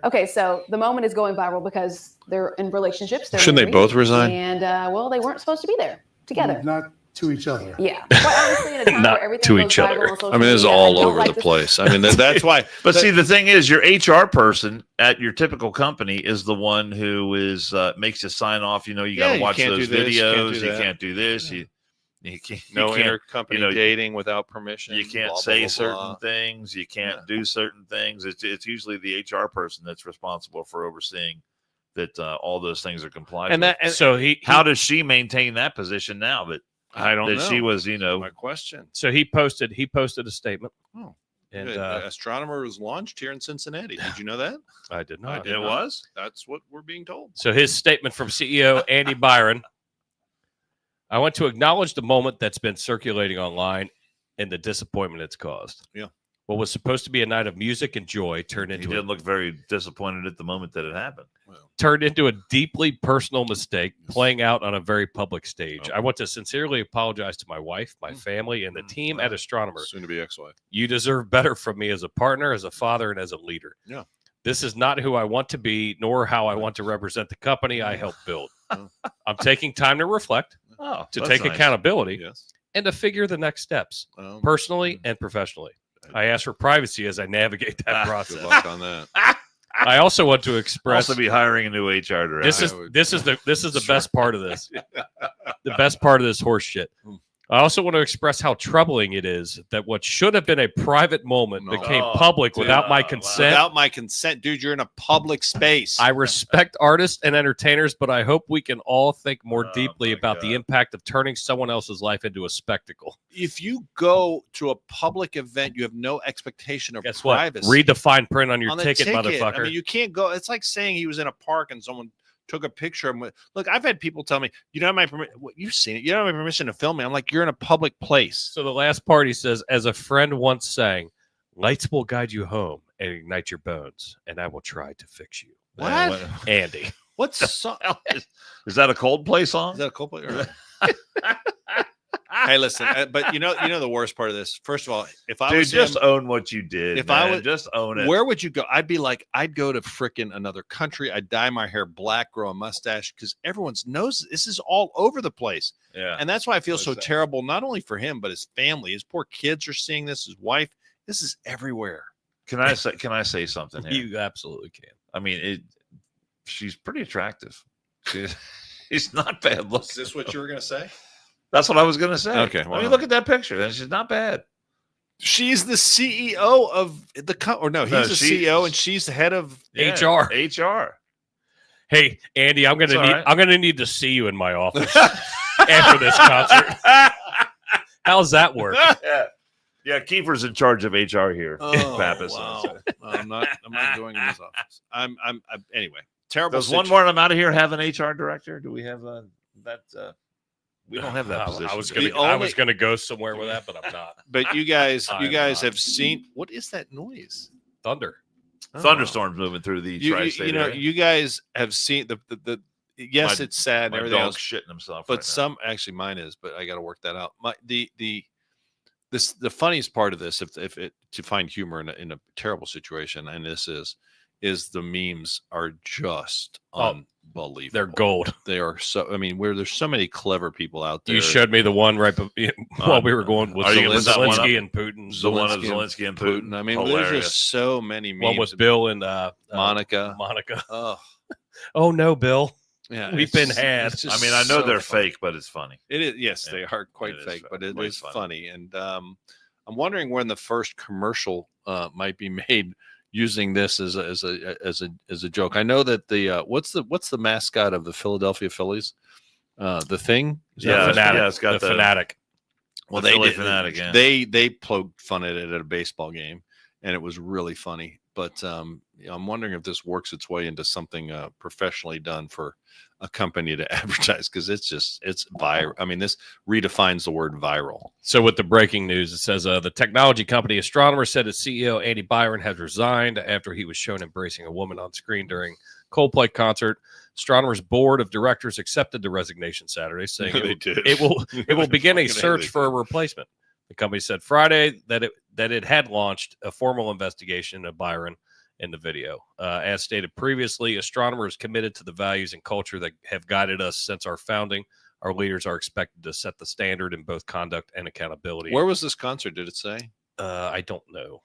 Okay, so the moment is going viral because they're in relationships. Shouldn't they both resign? And they weren't supposed to be there together. Not to each other. Yeah. Quite honestly, in a time Not where everything to goes each viral other. on social I mean, it's media, all I don't over like the this- place. I mean, that's why. But see, the thing is, your HR person at your typical company is the one who is makes you sign off. You got to watch can't those do this, videos. can't do You that. can't do this. You can't. No you can't, intercompany dating without permission. You can't blah, say blah, blah, certain blah. things. You can't do certain things. It's usually the HR person that's responsible for overseeing that all those things are complied with. And So how does she maintain that position now that I don't know. she was My question. So he posted a statement. Oh, and the astronomer was launched here in Cincinnati. Did you know that? I did not. did it not. was? That's what we're being told. So his statement from CEO Andy Byron. I want to acknowledge the moment that's been circulating online and the disappointment it's caused. Yeah. What was supposed to be a night of music and joy He turned into didn't look very disappointed at the moment that it happened. a deeply personal mistake playing out on a very public stage. I want to sincerely apologize to my wife, my family, and the team at Astronomer. Soon to be ex-wife. You deserve better from me as a partner, as a father, and as a leader. Yeah. This is not who I want to be, nor how I want to represent the company I helped build. I'm taking time to reflect, Oh, to that's take nice. accountability, Yes. and to figure the next steps, personally and professionally. I ask for privacy as I navigate that process. Good luck on that. I also want to express. Also be hiring a new HR director. This is the best part of this. The best part of this horse shit. I also want to express how troubling it is that what should have been a private moment became public without my consent. Without my consent, dude, you're in a public space. I respect artists and entertainers, but I hope we can all think more deeply about the impact of turning someone else's life into a spectacle. If you go to a public event, you have no expectation of privacy. Read the fine print on your the ticket, motherfucker. I mean, you can't go. It's like saying he was in a park and someone took a picture of him. Look, I've had people tell me, you don't have my permission. You've seen it. You don't have my permission to film me. I'm like, you're in a public place. So the last part, he says, as a friend once sang, lights will guide you home and ignite your bones, and I will try to fix you. What? Andy. What's the song? Is that a Coldplay song? Is that a Coldplay? Hey, listen, but you know the worst part of this. First of all, if I was just him, own what you did. If man. I would just own it. Where would you go? I'd be like, I'd go to freaking another country. I'd dye my hair black, grow a mustache, because everyone's knows this is all over the place. Yeah, and that's why I feel so terrible, not only for him but his family. His poor kids are seeing this. His wife. This is everywhere. Can I say something here? You absolutely can. I mean, she's pretty attractive. She's not bad looking. Is this what you were gonna say? That's what I was going to say. Okay. I mean, look at that picture. And she's not bad. She's the CEO of the company. Or no, he's the CEO and she's the head of HR. HR. Hey, Andy, I'm gonna need to see you in my office after this concert. How's that work? Yeah, Kiefer's in charge of HR here. Pappas. Wow. I'm not going in his office. I'm anyway. Terrible. Does one more and I'm out of here have an HR director? Do we have that? We don't have that position. I was gonna go somewhere with that, but I'm not. But you guys have seen, what is that noise? Thunder. Thunderstorms moving through the tri-state area. You guys have seen the yes, it's sad and my everything dog's else. shitting himself. But actually mine is, but I got to work that out. The funniest part of this, if it to find humor in a terrible situation, and this is the memes are just unbelievable. They're gold. They are so. I mean, there's so many clever people out there. You showed me the one right while we were going with Zelensky and Putin. The one of Zelensky and Putin. I mean, hilarious. there's just so many memes. One with Bill and Monica. Oh no, Bill. Yeah, we've been had. I mean, I know they're fake, but it's funny. It is. Yes, they are quite fake, but it is funny. And I'm wondering when the first commercial might be made using this as a joke. I know that the what's the mascot of the Philadelphia Phillies? The Thing? It's got the Fanatic. Well, the they Fanatic, yeah. They poked fun at it at a baseball game, and it was really funny. But I'm wondering if this works its way into something professionally done for a company to advertise, because it's viral. I mean, this redefines the word viral. So with the breaking news, it says the technology company Astronomer said its CEO Andy Byron has resigned after he was shown embracing a woman on screen during Coldplay concert. Astronomer's board of directors accepted the resignation Saturday, saying it will begin a search for a replacement. The company said Friday that it had launched a formal investigation of Byron in the video. As stated previously, Astronomer is committed to the values and culture that have guided us since our founding. Our leaders are expected to set the standard in both conduct and accountability. Where was this concert? Did it say? I don't know.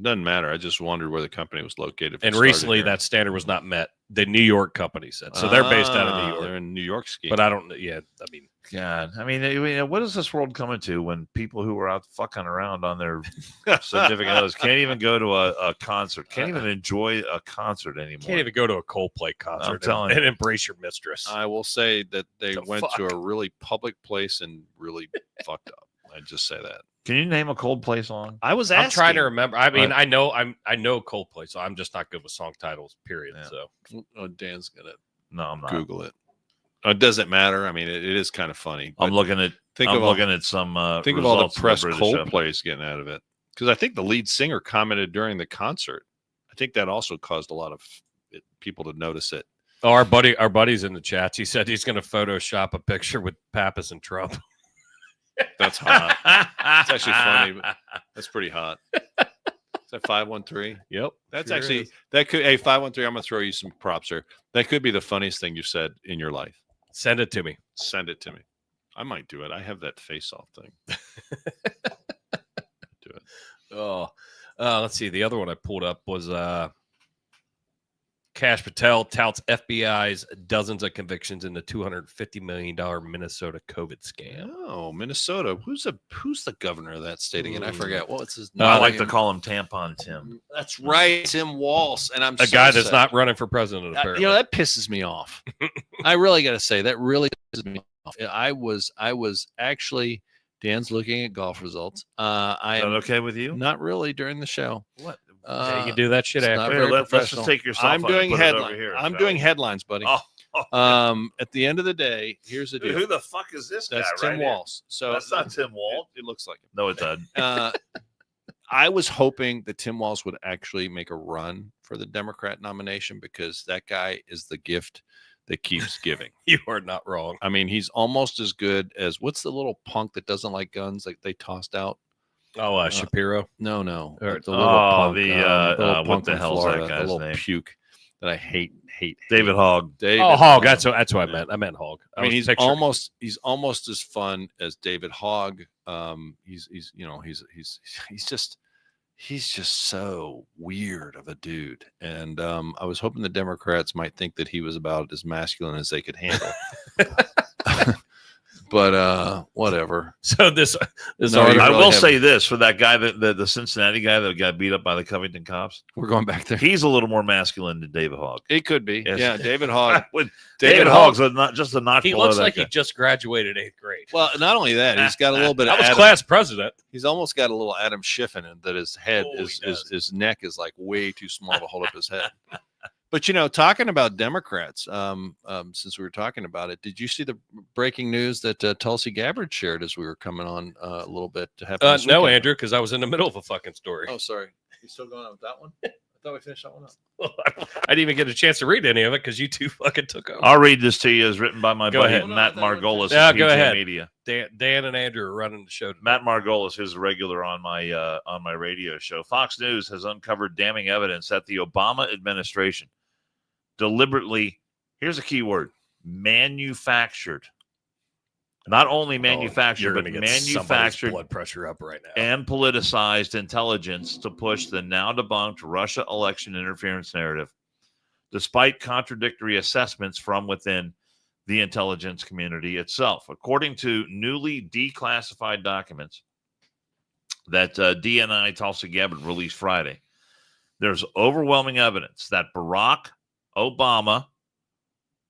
Doesn't matter. I just wondered where the company was located. And recently that standard was not met. The New York company said. So they're based out of New York. They're in New York ski. But I don't know. Yeah, I mean. God, I mean, what is this world coming to when people who are out fucking around on their significant others can't even go to a concert, can't even enjoy a concert anymore? Can't even go to a Coldplay concert and embrace your mistress. I will say that they went to a really public place and really fucked up. I just say that. Can you name a Coldplay song? I was asking. I'm trying to remember. I mean, I know Coldplay, so I'm just not good with song titles. Period. Yeah. So Dan's gonna. No, I'm not. Google it. It doesn't matter. I mean, it is kind of funny. I'm looking at. Think of all the press Coldplay is getting out of it, because I think the lead singer commented during the concert. I think that also caused a lot of people to notice it. Oh, our buddy's in the chats. He said he's going to Photoshop a picture with Pappas and Trump. That's hot. It's actually funny, but that's pretty hot. Is that 513? Yep. That's actually that could. Hey, 513. I'm gonna throw you some props here. That could be the funniest thing you've said in your life. Send it to me. Send it to me. I might do it. I have that face-off thing. Do it. Oh, let's see. The other one I pulled up was Kash Patel touts FBI's dozens of convictions in the $250 million Minnesota COVID scam. Oh, Minnesota. Who's the governor of that state again? I forget. What's his name? I like to call him Tampon Tim. That's right, Tim Walz. And I'm A guy that's not running for president, apparently. that pisses me off. I really got to say that really pisses me off. I was actually. Dan's looking at golf results. I am okay with you? Not really during the show. What? Yeah, you can do that shit after. Here, let's just take your cell I'm phone doing and put it over headlines. here, I'm shall doing we? headlines, buddy. At the end of the day, here's the deal. Who the fuck is this guy? That's Tim right here? Walz. So That's not Tim Walz. It looks like it. No, it doesn't. I was hoping that Tim Walz would actually make a run for the Democrat nomination because that guy is the gift that keeps giving. You are not wrong. I mean, he's almost as good as what's the little punk that doesn't like guns like they tossed out? Oh, Shapiro. No. Or- The little punk, little what punk the from hell's Florida, that the guy's little name? puke that I hate. David Hogg. David, Oh, Hogg. yeah. That's what I meant. I meant Hogg. I mean, was he's picturing- almost as fun as David Hogg. He's just so weird of a dude. And I was hoping the Democrats might think that he was about as masculine as they could handle. But whatever. So this No, article, I really will have- say this for that guy, the Cincinnati guy that got beat up by the Covington cops. We're going back there. He's a little more masculine than David Hogg. It could be. Yes. Yeah, David Hogg. David Hogg's not just a notch he below looks that like guy. he just graduated 8th grade. Well, not only that, he's got a little bit of I was Adam, class president. he's almost got a little Adam Schiff in it that his head Oh, is he does. his neck is like way too small to hold up his head. But talking about Democrats, since we were talking about it, did you see the breaking news that Tulsi Gabbard shared as we were coming on a little bit to happen? this No, weekend? Andrew, because I was in the middle of a fucking story. Oh, sorry. You still going on with that one? I thought we finished that one up. I didn't even get a chance to read any of it because you two fucking took over. I'll read this to you. It's written by my Go buddy ahead. Matt Margolis. Yeah, of go PJ ahead. Media. Dan and Andrew are running the show. Matt Margolis, who's a regular on my radio show. Fox News has uncovered damning evidence that the Obama administration deliberately, here's a key word, manufactured. Not only manufactured, You're but gonna get somebody's manufactured blood pressure up right now. and politicized intelligence to push the now debunked Russia election interference narrative, despite contradictory assessments from within the intelligence community itself. According to newly declassified documents that DNI Tulsi Gabbard released Friday, there's overwhelming evidence that Barack Obama,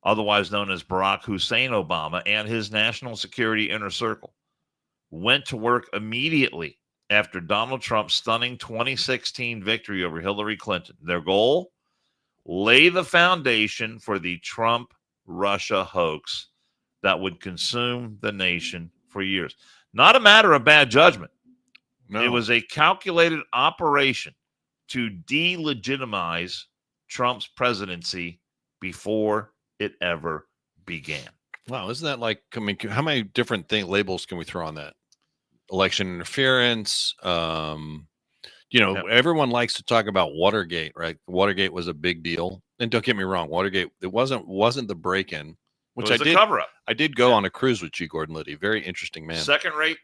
otherwise known as Barack Hussein Obama, and his national security inner circle went to work immediately after Donald Trump's stunning 2016 victory over Hillary Clinton. Their goal? Lay the foundation for the Trump-Russia hoax that would consume the nation for years. Not a matter of bad judgment. No. It was a calculated operation to delegitimize Trump's presidency before it ever began. Wow, isn't that like? I mean, how many different labels can we throw on that? Election interference. Everyone likes to talk about Watergate, right? Watergate was a big deal, and don't get me wrong, Watergate it wasn't the break-in, which It was I a cover-up. I did go on a cruise with G. Gordon Liddy. Very interesting man. Second-rate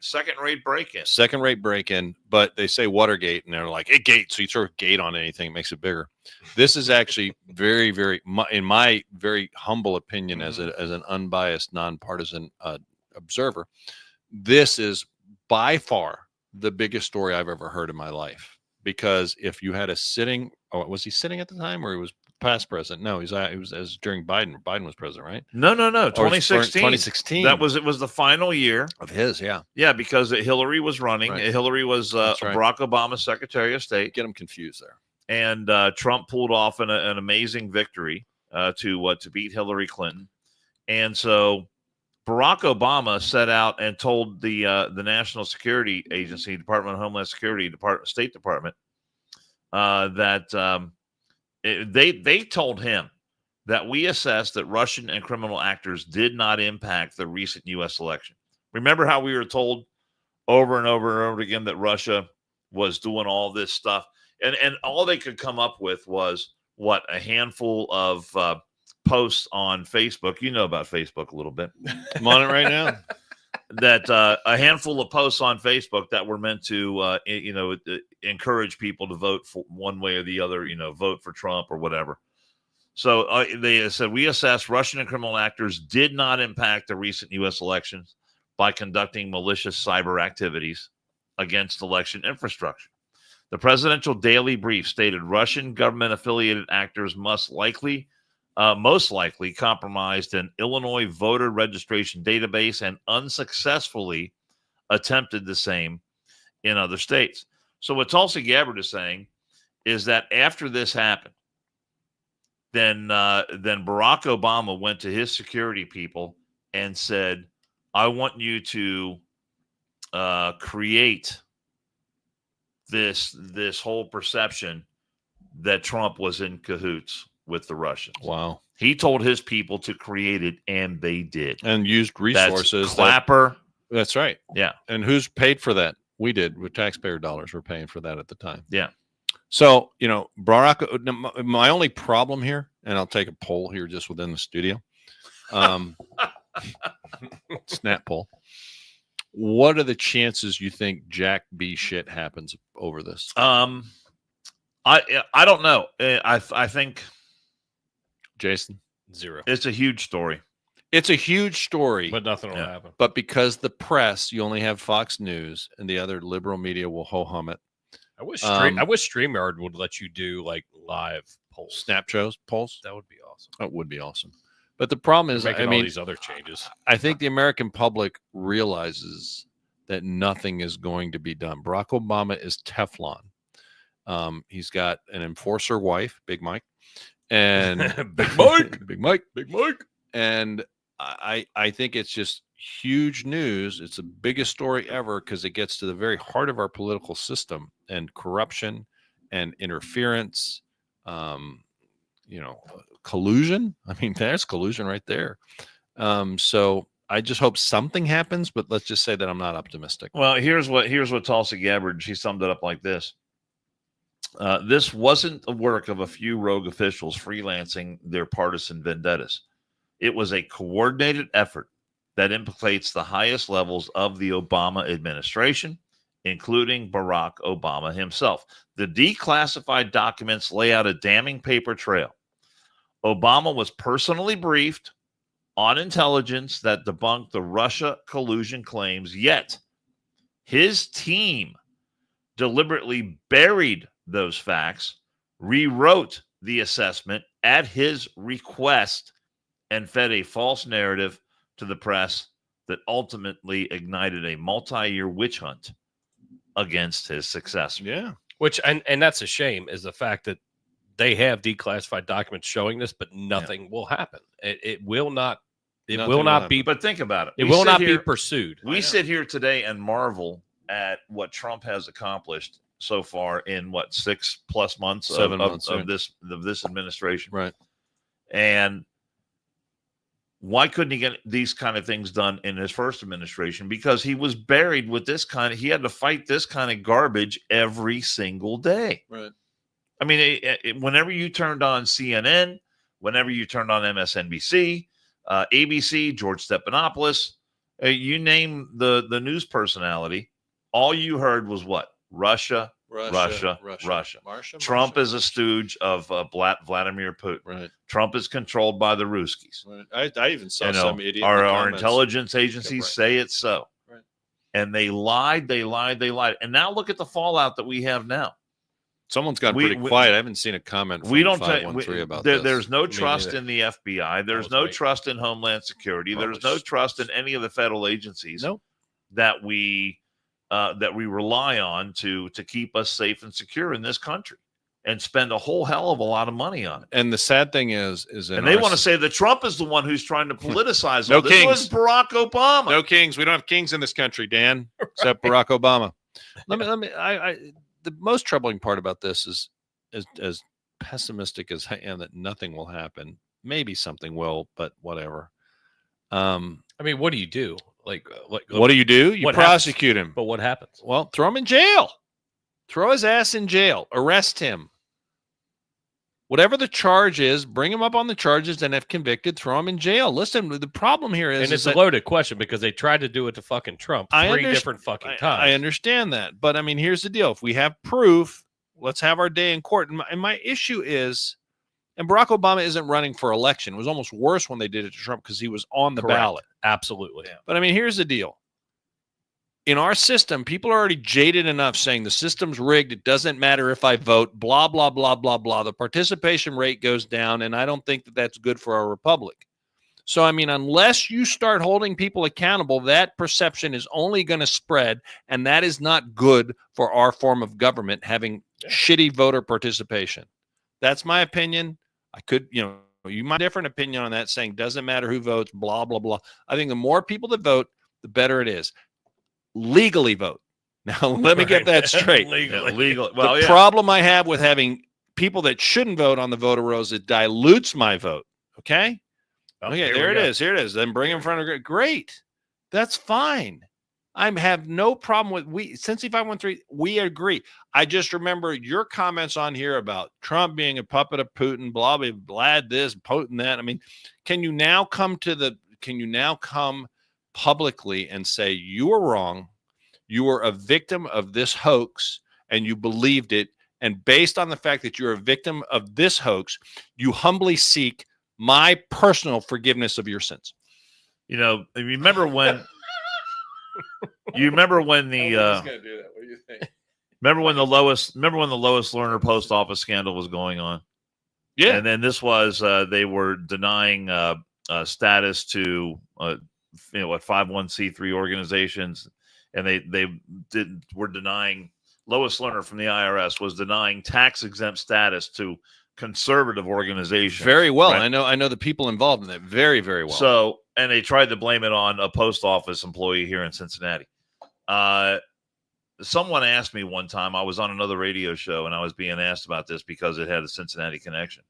break-in. Second-rate break-in, but they say Watergate, and they're like, "It gate." So you throw a gate on anything, it makes it bigger. This is actually very, very, in my very humble opinion, as an unbiased, nonpartisan observer, this is by far the biggest story I've ever heard in my life. Because if you had a sitting, was he sitting at the time, or he was past president? No, he was as during Biden. Biden was president, right? No. Or 2016. 2016. It was the final year Of his, yeah. Yeah, because Hillary was running. Right. Hillary was That's right. Barack Obama's Secretary of State, Get him confused there. and Trump pulled off an amazing victory to beat Hillary Clinton. And so Barack Obama set out and told the National Security Agency, Department of Homeland Security, State Department, that they told him that we assessed that Russian and criminal actors did not impact the recent U.S. election. Remember how we were told over and over and over again that Russia was doing all this stuff, and all they could come up with was a handful of posts on Facebook. You know about Facebook a little bit. I'm on it right now. That a handful of posts on Facebook that were meant to encourage people to vote for one way or the other, vote for Trump or whatever. So they said, we assess Russian and criminal actors did not impact the recent U.S. elections by conducting malicious cyber activities against election infrastructure. The presidential daily brief stated Russian government-affiliated actors most likely compromised an Illinois voter registration database and unsuccessfully attempted the same in other states. So what Tulsi Gabbard is saying is that after this happened, then Barack Obama went to his security people and said, I want you to create this whole perception that Trump was in cahoots with the Russians. Wow. He told his people to create it, and they did. And used resources. That's Clapper. That's right. Yeah. And who's paid for that? We did. With taxpayer dollars, we're paying for that at the time. Yeah. So, Barack, my only problem here, and I'll take a poll here just within the studio. Snap poll. What are the chances you think Jack B shit happens over this? I don't know. I think Jason, 0. it's a huge story. It's a huge story, But nothing will happen. but because the press, you only have Fox News, and the other liberal media will ho-hum it. I wish StreamYard would let you do like live polls. Snap shows, polls. That would be awesome. That would be awesome. But the problem is, Making all these other changes. I think the American public realizes that nothing is going to be done. Barack Obama is Teflon. He's got an enforcer wife, Big Mike, and Big Mike. And I think it's just huge news. It's the biggest story ever because it gets to the very heart of our political system and corruption and interference. Collusion. I mean, there's collusion right there. So I just hope something happens, but let's just say that I'm not optimistic. Well, here's what Tulsi Gabbard, she summed it up like this. This wasn't the work of a few rogue officials freelancing their partisan vendettas. It was a coordinated effort that implicates the highest levels of the Obama administration, including Barack Obama himself. The declassified documents lay out a damning paper trail. Obama was personally briefed on intelligence that debunked the Russia collusion claims, yet his team deliberately buried those facts, rewrote the assessment at his request, and fed a false narrative to the press that ultimately ignited a multi-year witch hunt against his successor. Yeah. Which, and that's a shame, is the fact that they have declassified documents showing this, but nothing will happen. It will not. It Nothing will will not be. But think about it. It will not be pursued. We sit here today and marvel at what Trump has accomplished so far in 6+ months, 7 months of this administration. Right. And why couldn't he get these kind of things done in his first administration? Because he was buried with he had to fight this kind of garbage every single day. Right. I mean, whenever you turned on CNN, whenever you turned on MSNBC, ABC, George Stephanopoulos, you name the news personality, all you heard was what? Russia. Trump is a stooge of Vladimir Putin. Right. Trump is controlled by the Ruskies. Right. I even saw some idiot. Our intelligence agencies say it's so. Right. And they lied. And now look at the fallout that we have now. Someone's gotten pretty quiet. I haven't seen a comment from 513 about this. There's no trust in the FBI. There's no trust in Homeland Security. There's no trust in any of the federal agencies that we rely on to keep us safe and secure in this country, and spend a whole hell of a lot of money on it. And the sad thing is and they want to say that Trump is the one who's trying to politicize no all this. kings. It was Barack Obama. No kings. We don't have kings in this country, Dan, except Barack Obama. The most troubling part about this is as pessimistic as I am that nothing will happen. Maybe something will, but whatever. I mean, what do you do? Like what do? You prosecute him. But what happens? Well, throw him in jail. Throw his ass in jail. Arrest him. Whatever the charge is, bring him up on the charges, and if convicted, throw him in jail. Listen, the problem here is... And it's a loaded question because they tried to do it to fucking Trump three different fucking times. I understand that. But, I mean, here's the deal. If we have proof, let's have our day in court. And my issue is And Barack Obama isn't running for election. It was almost worse when they did it to Trump because he was on the ballot. Absolutely. Yeah. But I mean, here's the deal. In our system, people are already jaded enough saying the system's rigged. It doesn't matter if I vote, blah, blah, blah, blah, blah. The participation rate goes down, and I don't think that that's good for our republic. So, I mean, unless you start holding people accountable, that perception is only going to spread, and that is not good for our form of government, having shitty voter participation. That's my opinion. I could, you might have a different opinion on that, saying doesn't matter who votes, blah, blah, blah. I think the more people that vote, the better it is. Legally vote. Now, let me get that straight. Legal. Well, the problem I have with having people that shouldn't vote on the voter rolls, it dilutes my vote. Okay? Okay, there it is. Here it is. Then bring in front of great. That's fine. I have no problem with since 513, we agree. I just remember your comments on here about Trump being a puppet of Putin, blah, blah, blah, this, Putin, that. I mean, can you now come publicly and say you were wrong, you were a victim of this hoax, and you believed it, and based on the fact that you're a victim of this hoax, you humbly seek my personal forgiveness of your sins? Remember when remember when the Lois Lerner post office scandal was going on? Yeah. And then this was they were denying status to 501c3 organizations, and they were denying. Lois Lerner from the IRS was denying tax exempt status to conservative organizations. Very well. Right? I know the people involved in that very, very well. So, and they tried to blame it on a post office employee here in Cincinnati. Someone asked me one time, I was on another radio show and I was being asked about this because it had a Cincinnati connection.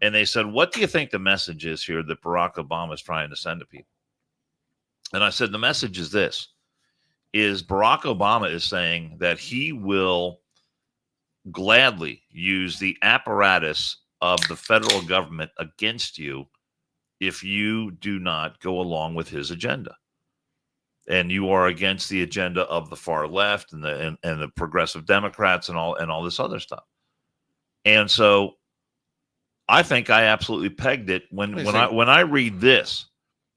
And they said, what do you think the message is here that Barack Obama is trying to send to people? And I said, the message is this, is Barack Obama is saying that he will gladly use the apparatus of the federal government against you if you do not go along with his agenda, and you are against the agenda of the far left and the progressive Democrats and all this other stuff. And so I think I absolutely pegged it when I read this,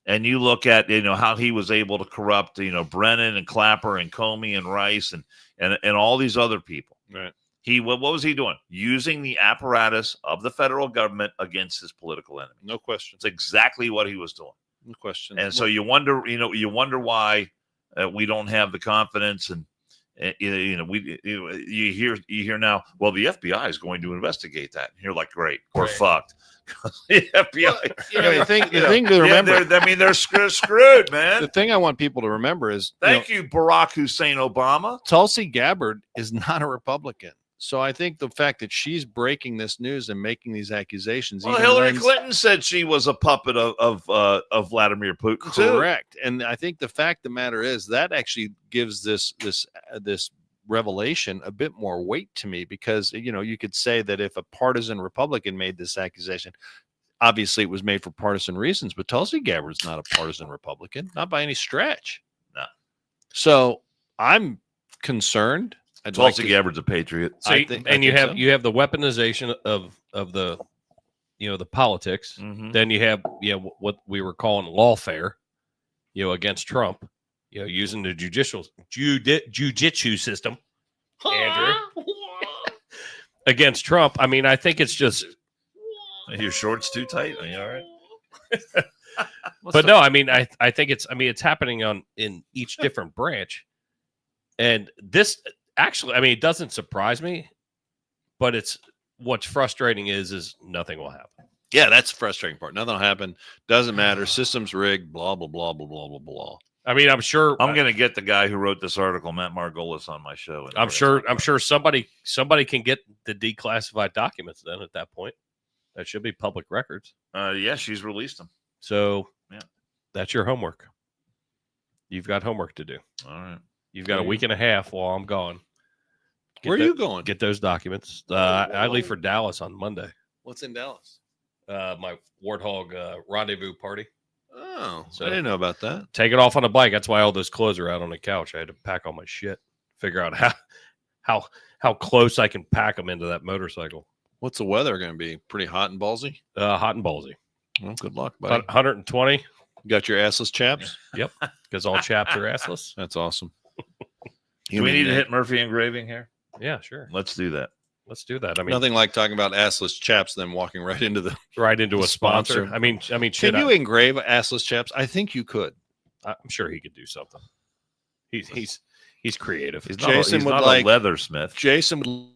and you look at how he was able to corrupt Brennan and Clapper and Comey and Rice and all these other people. Right. What was he doing? Using the apparatus of the federal government against his political enemy. No question. It's exactly what he was doing. No question. And so you wonder why we don't have the confidence, and you hear now, well, the FBI is going to investigate that. And you're like, great, we're fucked. The FBI. Well, the thing to remember. They're screwed, man. The thing I want people to remember is, thank you, Barack Hussein Obama. Tulsi Gabbard is not a Republican. So I think the fact that she's breaking this news and making these accusations. Well, Hillary Clinton said she was a puppet of Vladimir Putin. Correct. And I think the fact of the matter is that actually gives this revelation a bit more weight to me, because you could say that if a partisan Republican made this accusation, obviously it was made for partisan reasons, but Tulsi Gabbard's not a partisan Republican, not by any stretch. No. So I'm concerned. Tulsi Gabbard's a patriot. So you have the weaponization of the the politics. Mm-hmm. Then you have what we were calling lawfare, against Trump, using the jujitsu system, Andrew, against Trump. I mean, I think it's just your shorts too tight. Are you all right? But no, I mean, I think it's happening in each different branch, and this. Actually, I mean, it doesn't surprise me, but what's frustrating is nothing will happen. Yeah, that's the frustrating part. Nothing will happen. Doesn't matter. System's rigged. Blah blah blah blah blah blah blah. I mean, I'm sure I'm going to get the guy who wrote this article, Matt Margolis, on my show. I'm sure somebody can get the declassified documents. Then at that point, that should be public records. Yeah, she's released them. So yeah, that's your homework. You've got homework to do. All right. You've got a week and a half while I'm gone. Where are you going? Get those documents. I leave for Dallas on Monday. What's in Dallas? My Warthog rendezvous party. Oh, so I didn't know about that. Take it off on a bike. That's why all those clothes are out on the couch. I had to pack all my shit. Figure out how close I can pack them into that motorcycle. What's the weather going to be? Pretty hot and ballsy? Hot and ballsy. Well, good luck, buddy. 120. You got your assless chaps? Yep. Because all chaps are assless. That's awesome. Do we need to hit Murphy engraving here? Yeah, sure. Let's do that. Let's do that. I mean, nothing like talking about assless chaps, then walking right into a sponsor. I mean, Can shit, you engrave assless chaps? I think you could. I'm sure he could do something. He's creative. He's Jason would not like- a leathersmith. Jason.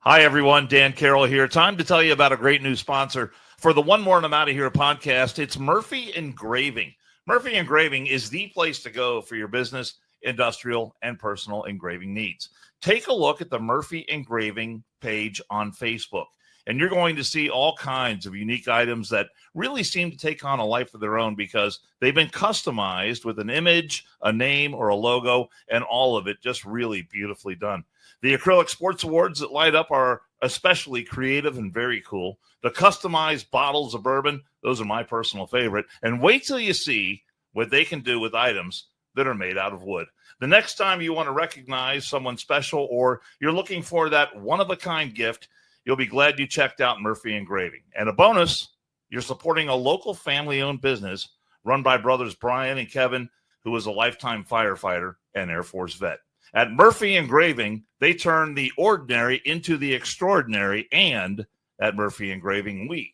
Hi, everyone. Dan Carroll here. Time to tell you about a great new sponsor for the One More and I'm Out of Here podcast. It's Murphy Engraving. Murphy Engraving is the place to go for your business, industrial, and personal engraving needs. Take a look at the Murphy Engraving page on Facebook, and you're going to see all kinds of unique items that really seem to take on a life of their own because they've been customized with an image, a name, or a logo, and all of it just really beautifully done. The acrylic sports awards that light up are especially creative and very cool. The customized bottles of bourbon, those are my personal favorite. And wait till you see what they can do with items that are made out of wood. The next time you want to recognize someone special or you're looking for that one-of-a-kind gift, you'll be glad you checked out Murphy Engraving. And a bonus, you're supporting a local family-owned business run by brothers Brian and Kevin, who is a lifetime firefighter and Air Force vet. At Murphy Engraving, they turn the ordinary into the extraordinary, and at Murphy Engraving, we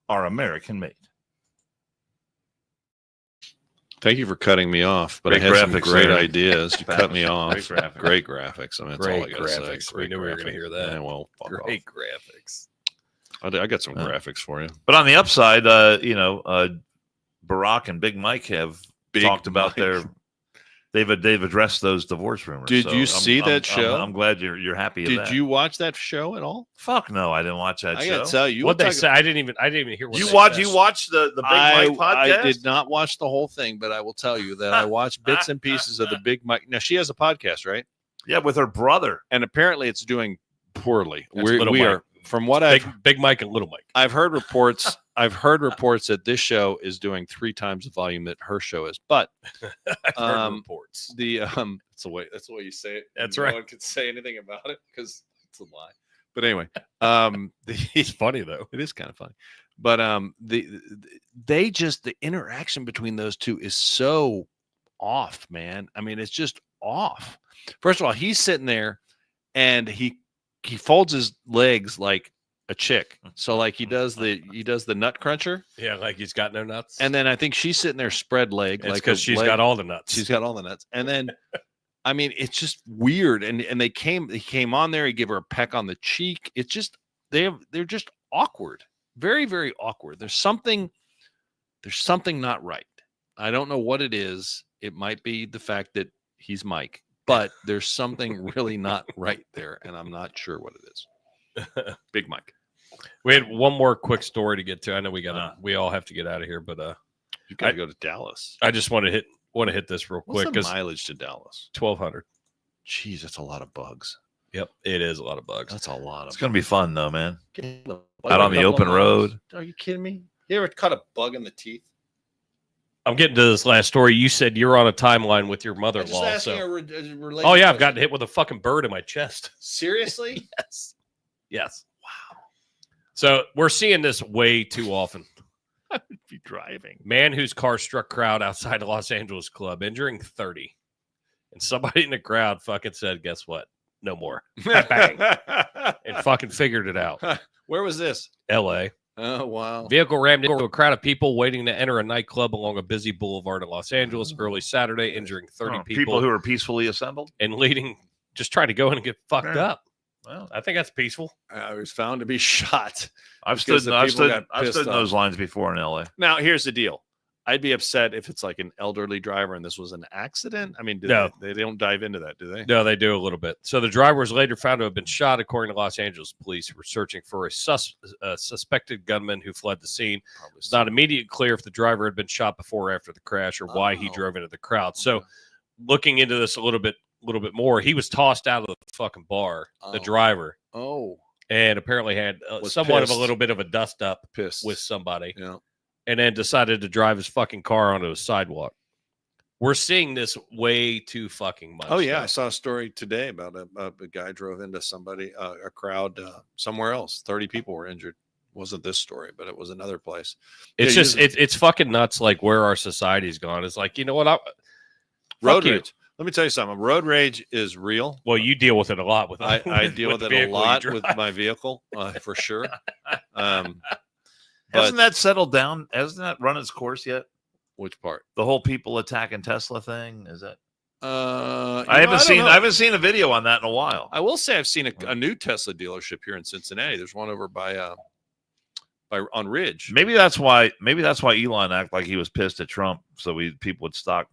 are American-made. Thank you for cutting me off, but Great I had some graphics great there. ideas. You cut me off. Great graphics. Great graphics. I mean, that's all I Great got to say. graphics. We Great knew we were gonna graphics. hear that. Yeah, well, fuck Great graphics. off. I got some graphics for you. But on the upside, Barack and Big Mike have Big talked about Mike. they've addressed those divorce rumors. Did So you see that show? I'm glad you're happy. Did of that. you watch that show at all? Fuck no, I didn't watch that I show. got to tell you. What they say? I didn't even hear what You they watch said. the Big Mike podcast? I did not watch the whole thing, but I will tell you that I watched bits and pieces of the Big Mike. Now she has a podcast, right? Yeah, with her brother. And apparently it's doing poorly. That's Little We Mike. are, from what Big Mike and Little Mike. I've heard reports. I've heard reports that this show is doing 3 times the volume that her show is. But I've heard reports. that's the way you say it. That's no right. one can say anything about it because it's a lie. But anyway, It's funny though. it is kind of funny. But the interaction between those two is so off, man. I mean, it's just off. First of all, he's sitting there and he folds his legs like a chick. So like he does the nut cruncher. Yeah, like he's got no nuts. And then I think she's sitting there spread leg. it's like because a she's leg- got all the nuts. She's got all the nuts. And then I mean, it's just weird. And he came on there, he gave her a peck on the cheek. It's just they're just awkward. Very, very awkward. There's something not right. I don't know what it is. It might be the fact that he's Mike, but there's something really not right there, and I'm not sure what it is. Big Mike. We had one more quick story to get to. I know we all have to get out of here, but You got to go to Dallas. I just want to hit this real quick What's the because mileage to Dallas? 1,200. Jeez, that's a lot of bugs. Yep, it is a lot of bugs. That's a lot It's of. gonna be fun though, man. Out Out on the open road. Are you kidding me? You ever cut a bug in the teeth? I'm getting to this last story. You said you're on a timeline with your I'm mother-in-law. just asking So. a related Oh yeah, I've question. gotten hit with a fucking bird in my chest. Seriously? Yes. Yes. Wow. So we're seeing this way too often. Be driving. Man whose car struck crowd outside a Los Angeles club, injuring 30. And somebody in the crowd fucking said, guess what? No more. Bang. And fucking figured it out. Where was this? L.A. Oh, wow. Vehicle rammed into a crowd of people waiting to enter a nightclub along a busy boulevard in Los Angeles early Saturday, injuring 30 People who are peacefully assembled. and leading, just trying to go in and get fucked Yeah. up. Well, I think that's peaceful. I was found to be shot. I've Because stood the people got I've pissed stood in off. those lines before in LA. Now, here's the deal. I'd be upset if it's like an elderly driver and this was an accident. I mean, No. they don't dive into that, do they? No, they do a little bit. So the driver was later found to have been shot, according to Los Angeles police, who were searching for a suspected gunman who fled the scene. Probably It's not immediately clear if the driver had been shot before or after the crash or why he Oh. drove into the crowd. So looking into this a little bit more, he was tossed out of the fucking bar, the Oh. driver, Oh, and apparently had Was somewhat of pissed. a little bit of a dust up pissed. with somebody, Yeah. and then decided to drive his fucking car onto a sidewalk. we're seeing this way too fucking much. Oh yeah, now. I saw a story today about a guy drove into somebody, a crowd somewhere else. 30 people were injured. Wasn't this story, but it was another place. It's Yeah, just it's fucking nuts. Like where our society's gone. It's like, you know what? road you. rage. Let me tell you something. Road rage is real. Well, you deal with it a lot with I deal with the it a vehicle you lot drive. with my vehicle, for sure. But Hasn't that settled down? Hasn't that run its course yet? which part? The whole people attacking Tesla thing, is that? I I haven't seen a video on that in a while. I will say I've seen a new Tesla dealership here in Cincinnati. There's one over by on Ridge. Maybe that's why Elon acted like he was pissed at Trump, so people would stop,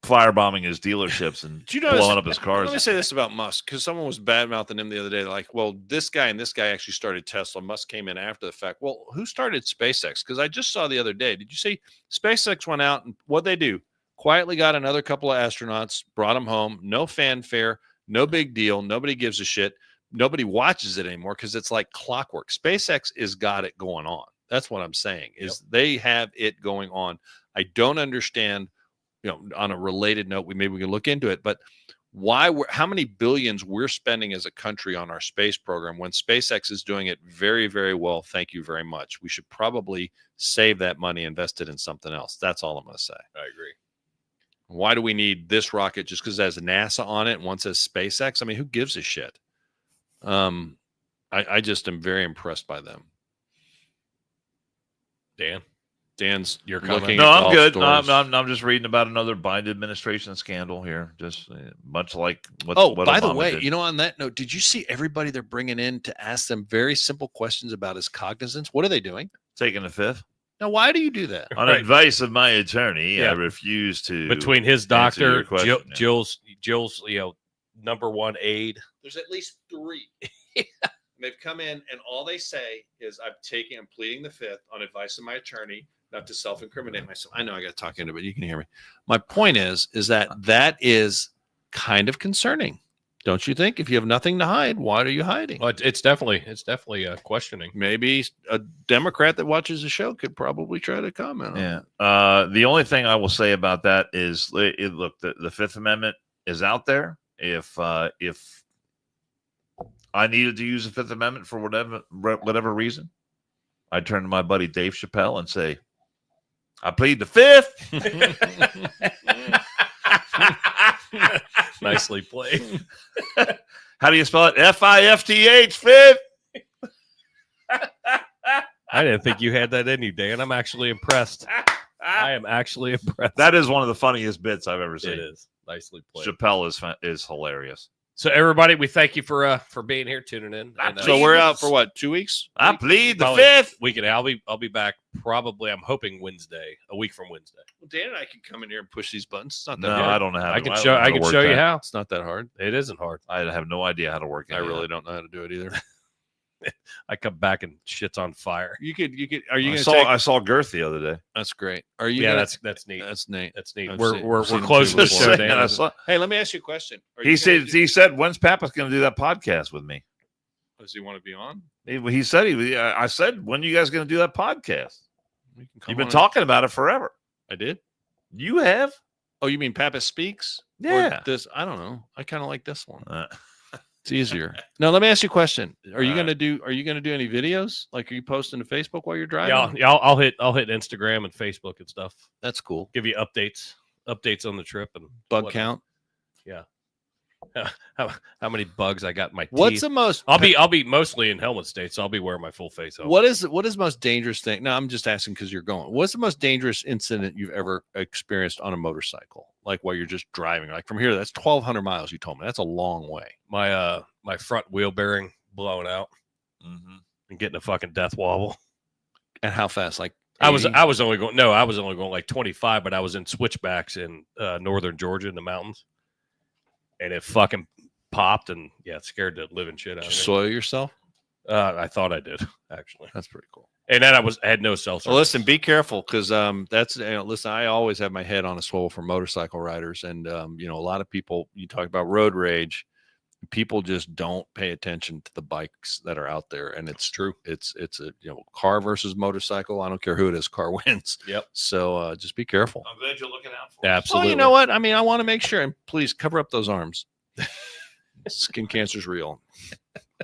firebombing his dealerships and blowing up his cars. Let me say this about Musk, because someone was bad mouthing him the other day. Like, well, this guy and this guy actually started Tesla. Musk came in after the fact. Well, who started SpaceX? Because I just saw the other day. Did you see SpaceX went out and what they do? Quietly got another couple of astronauts, brought them home. No fanfare, no big deal. Nobody gives a shit. Nobody watches it anymore because it's like clockwork. SpaceX has got it going on. That's what I'm saying. Is they have it going on. I don't understand. On a related note, maybe we can look into it, but how many billions we're spending as a country on our space program when SpaceX is doing it very, very well. Thank you very much. We should probably save that money, invest it in something else. That's all I'm going to say. I agree. Why do we need this rocket just because it has NASA on it and one says SpaceX? I mean, who gives a shit? I just am very impressed by them. Dan's Your looking comment? No, at I'm good. golf stores. I'm just reading about another Biden administration scandal here. Just much like what. By the Obama way, did. on that note, did you see everybody they're bringing in to ask them very simple questions about his cognizance? What are they doing? Taking the fifth. Now, why do you do that? On Right. advice of my attorney, Yeah. I refuse to. Between his answer your doctor, question, yeah. Jill's number one aide. There's at least 3. They've come in and all they say is, I'm pleading the fifth on advice of my attorney, not to self-incriminate myself. I know I got to talk into it, but you can hear me. My point is that is kind of concerning. Don't you think? If you have nothing to hide, why are you hiding? Well, it's definitely questioning. Maybe a Democrat that watches the show could probably try to comment on it. Yeah. The only thing I will say about that is, look, the Fifth Amendment is out there. If I needed to use the Fifth Amendment for whatever reason, I'd turn to my buddy Dave Chappelle and say, I plead the fifth. Nicely played. How do you spell it? F-I-F-T-H, fifth. I didn't think you had that in you, Dan. I'm actually impressed. I am actually impressed. That is one of the funniest bits I've ever seen. It is. Nicely played. Chappelle is hilarious. So everybody, we thank you for being here, tuning in. And, So we're out for what, 2 weeks? I plead the Probably fifth. weekend. I'll be back probably. I'm hoping Wednesday, a week from Wednesday. Well, Dan and I can come in here and push these buttons. It's not that No, hard. I don't know how. I to, can don't show. know how I to can work show you that. how. It's not that hard. It isn't hard. I have no idea how to work it. I really don't know how to do it either. I come back and shit's on fire. You could. Are you I going to saw Girth the other day. That's great. Are you? Yeah, gonna, that's neat. that's neat. That's neat. I've We're seen- we're I've seen them close to too the before. show, And I Dan. saw- Hey, let me ask you a question. Are he you said gonna do- he said when's Pappas going to do that podcast with me? Does he want to be on? He said I said, when are you guys going to do that podcast? We can come You've been on. talking about it forever. I did. You have. Oh, you mean Pappas Speaks? Or Yeah. this, I don't know. I kind of like this one. Uh, It's easier. Now, let me ask you a question. Are you All going to do? Are you going to do any videos? Like, are you posting to Facebook while you're driving? Yeah, I'll hit Instagram and Facebook and stuff. That's cool. Give you updates on the trip and Bug what- count. how many bugs I got in my teeth. What's the most? I'll be mostly in helmet state, so I'll be wearing my full face helmet. What is the most dangerous thing? No, I'm just asking because you're going. What's the most dangerous incident you've ever experienced on a motorcycle? Like while you're just driving, like from here, that's 1,200 miles. You told me that's a long way. My front wheel bearing blowing out mhm. and getting a fucking death wobble. And how fast? Like I was 80? only going like 25, but I was in switchbacks in northern Georgia in the mountains, and it fucking popped and it scared the living shit out Did of you me. soil yourself? I thought I did actually, That's pretty cool. and then I had no cell service. Well, listen, be careful because that's listen. I always have my head on a swivel for motorcycle riders, and a lot of people. You talk about road rage. People just don't pay attention to the bikes that are out there, and it's true. It's a car versus motorcycle. I don't care who it is, car wins. Yep. So just be careful. I'm glad you're looking out for Absolutely. Well, you know what? I mean, I want to make sure, and please cover up those arms. Skin cancer's real.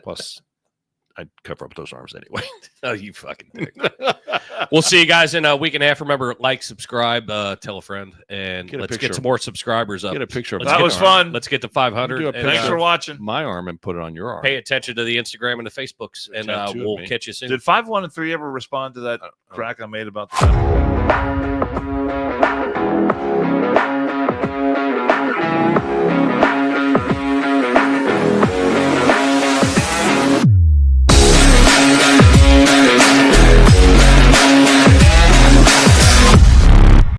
Plus, I'd cover up those arms anyway. Oh, you fucking dick. We'll see you guys in a week and a half. Remember, like, subscribe, tell a friend, and Get a let's picture. get some more subscribers up. Get a picture of Let's That get- was fun. Let's get to 500. Do a and, picture. Thanks for watching. my arm and put it on your arm. pay attention to the Instagram and the Facebooks, and Tattoo of we'll me. catch you soon. Did 513 ever respond to that crack I made about the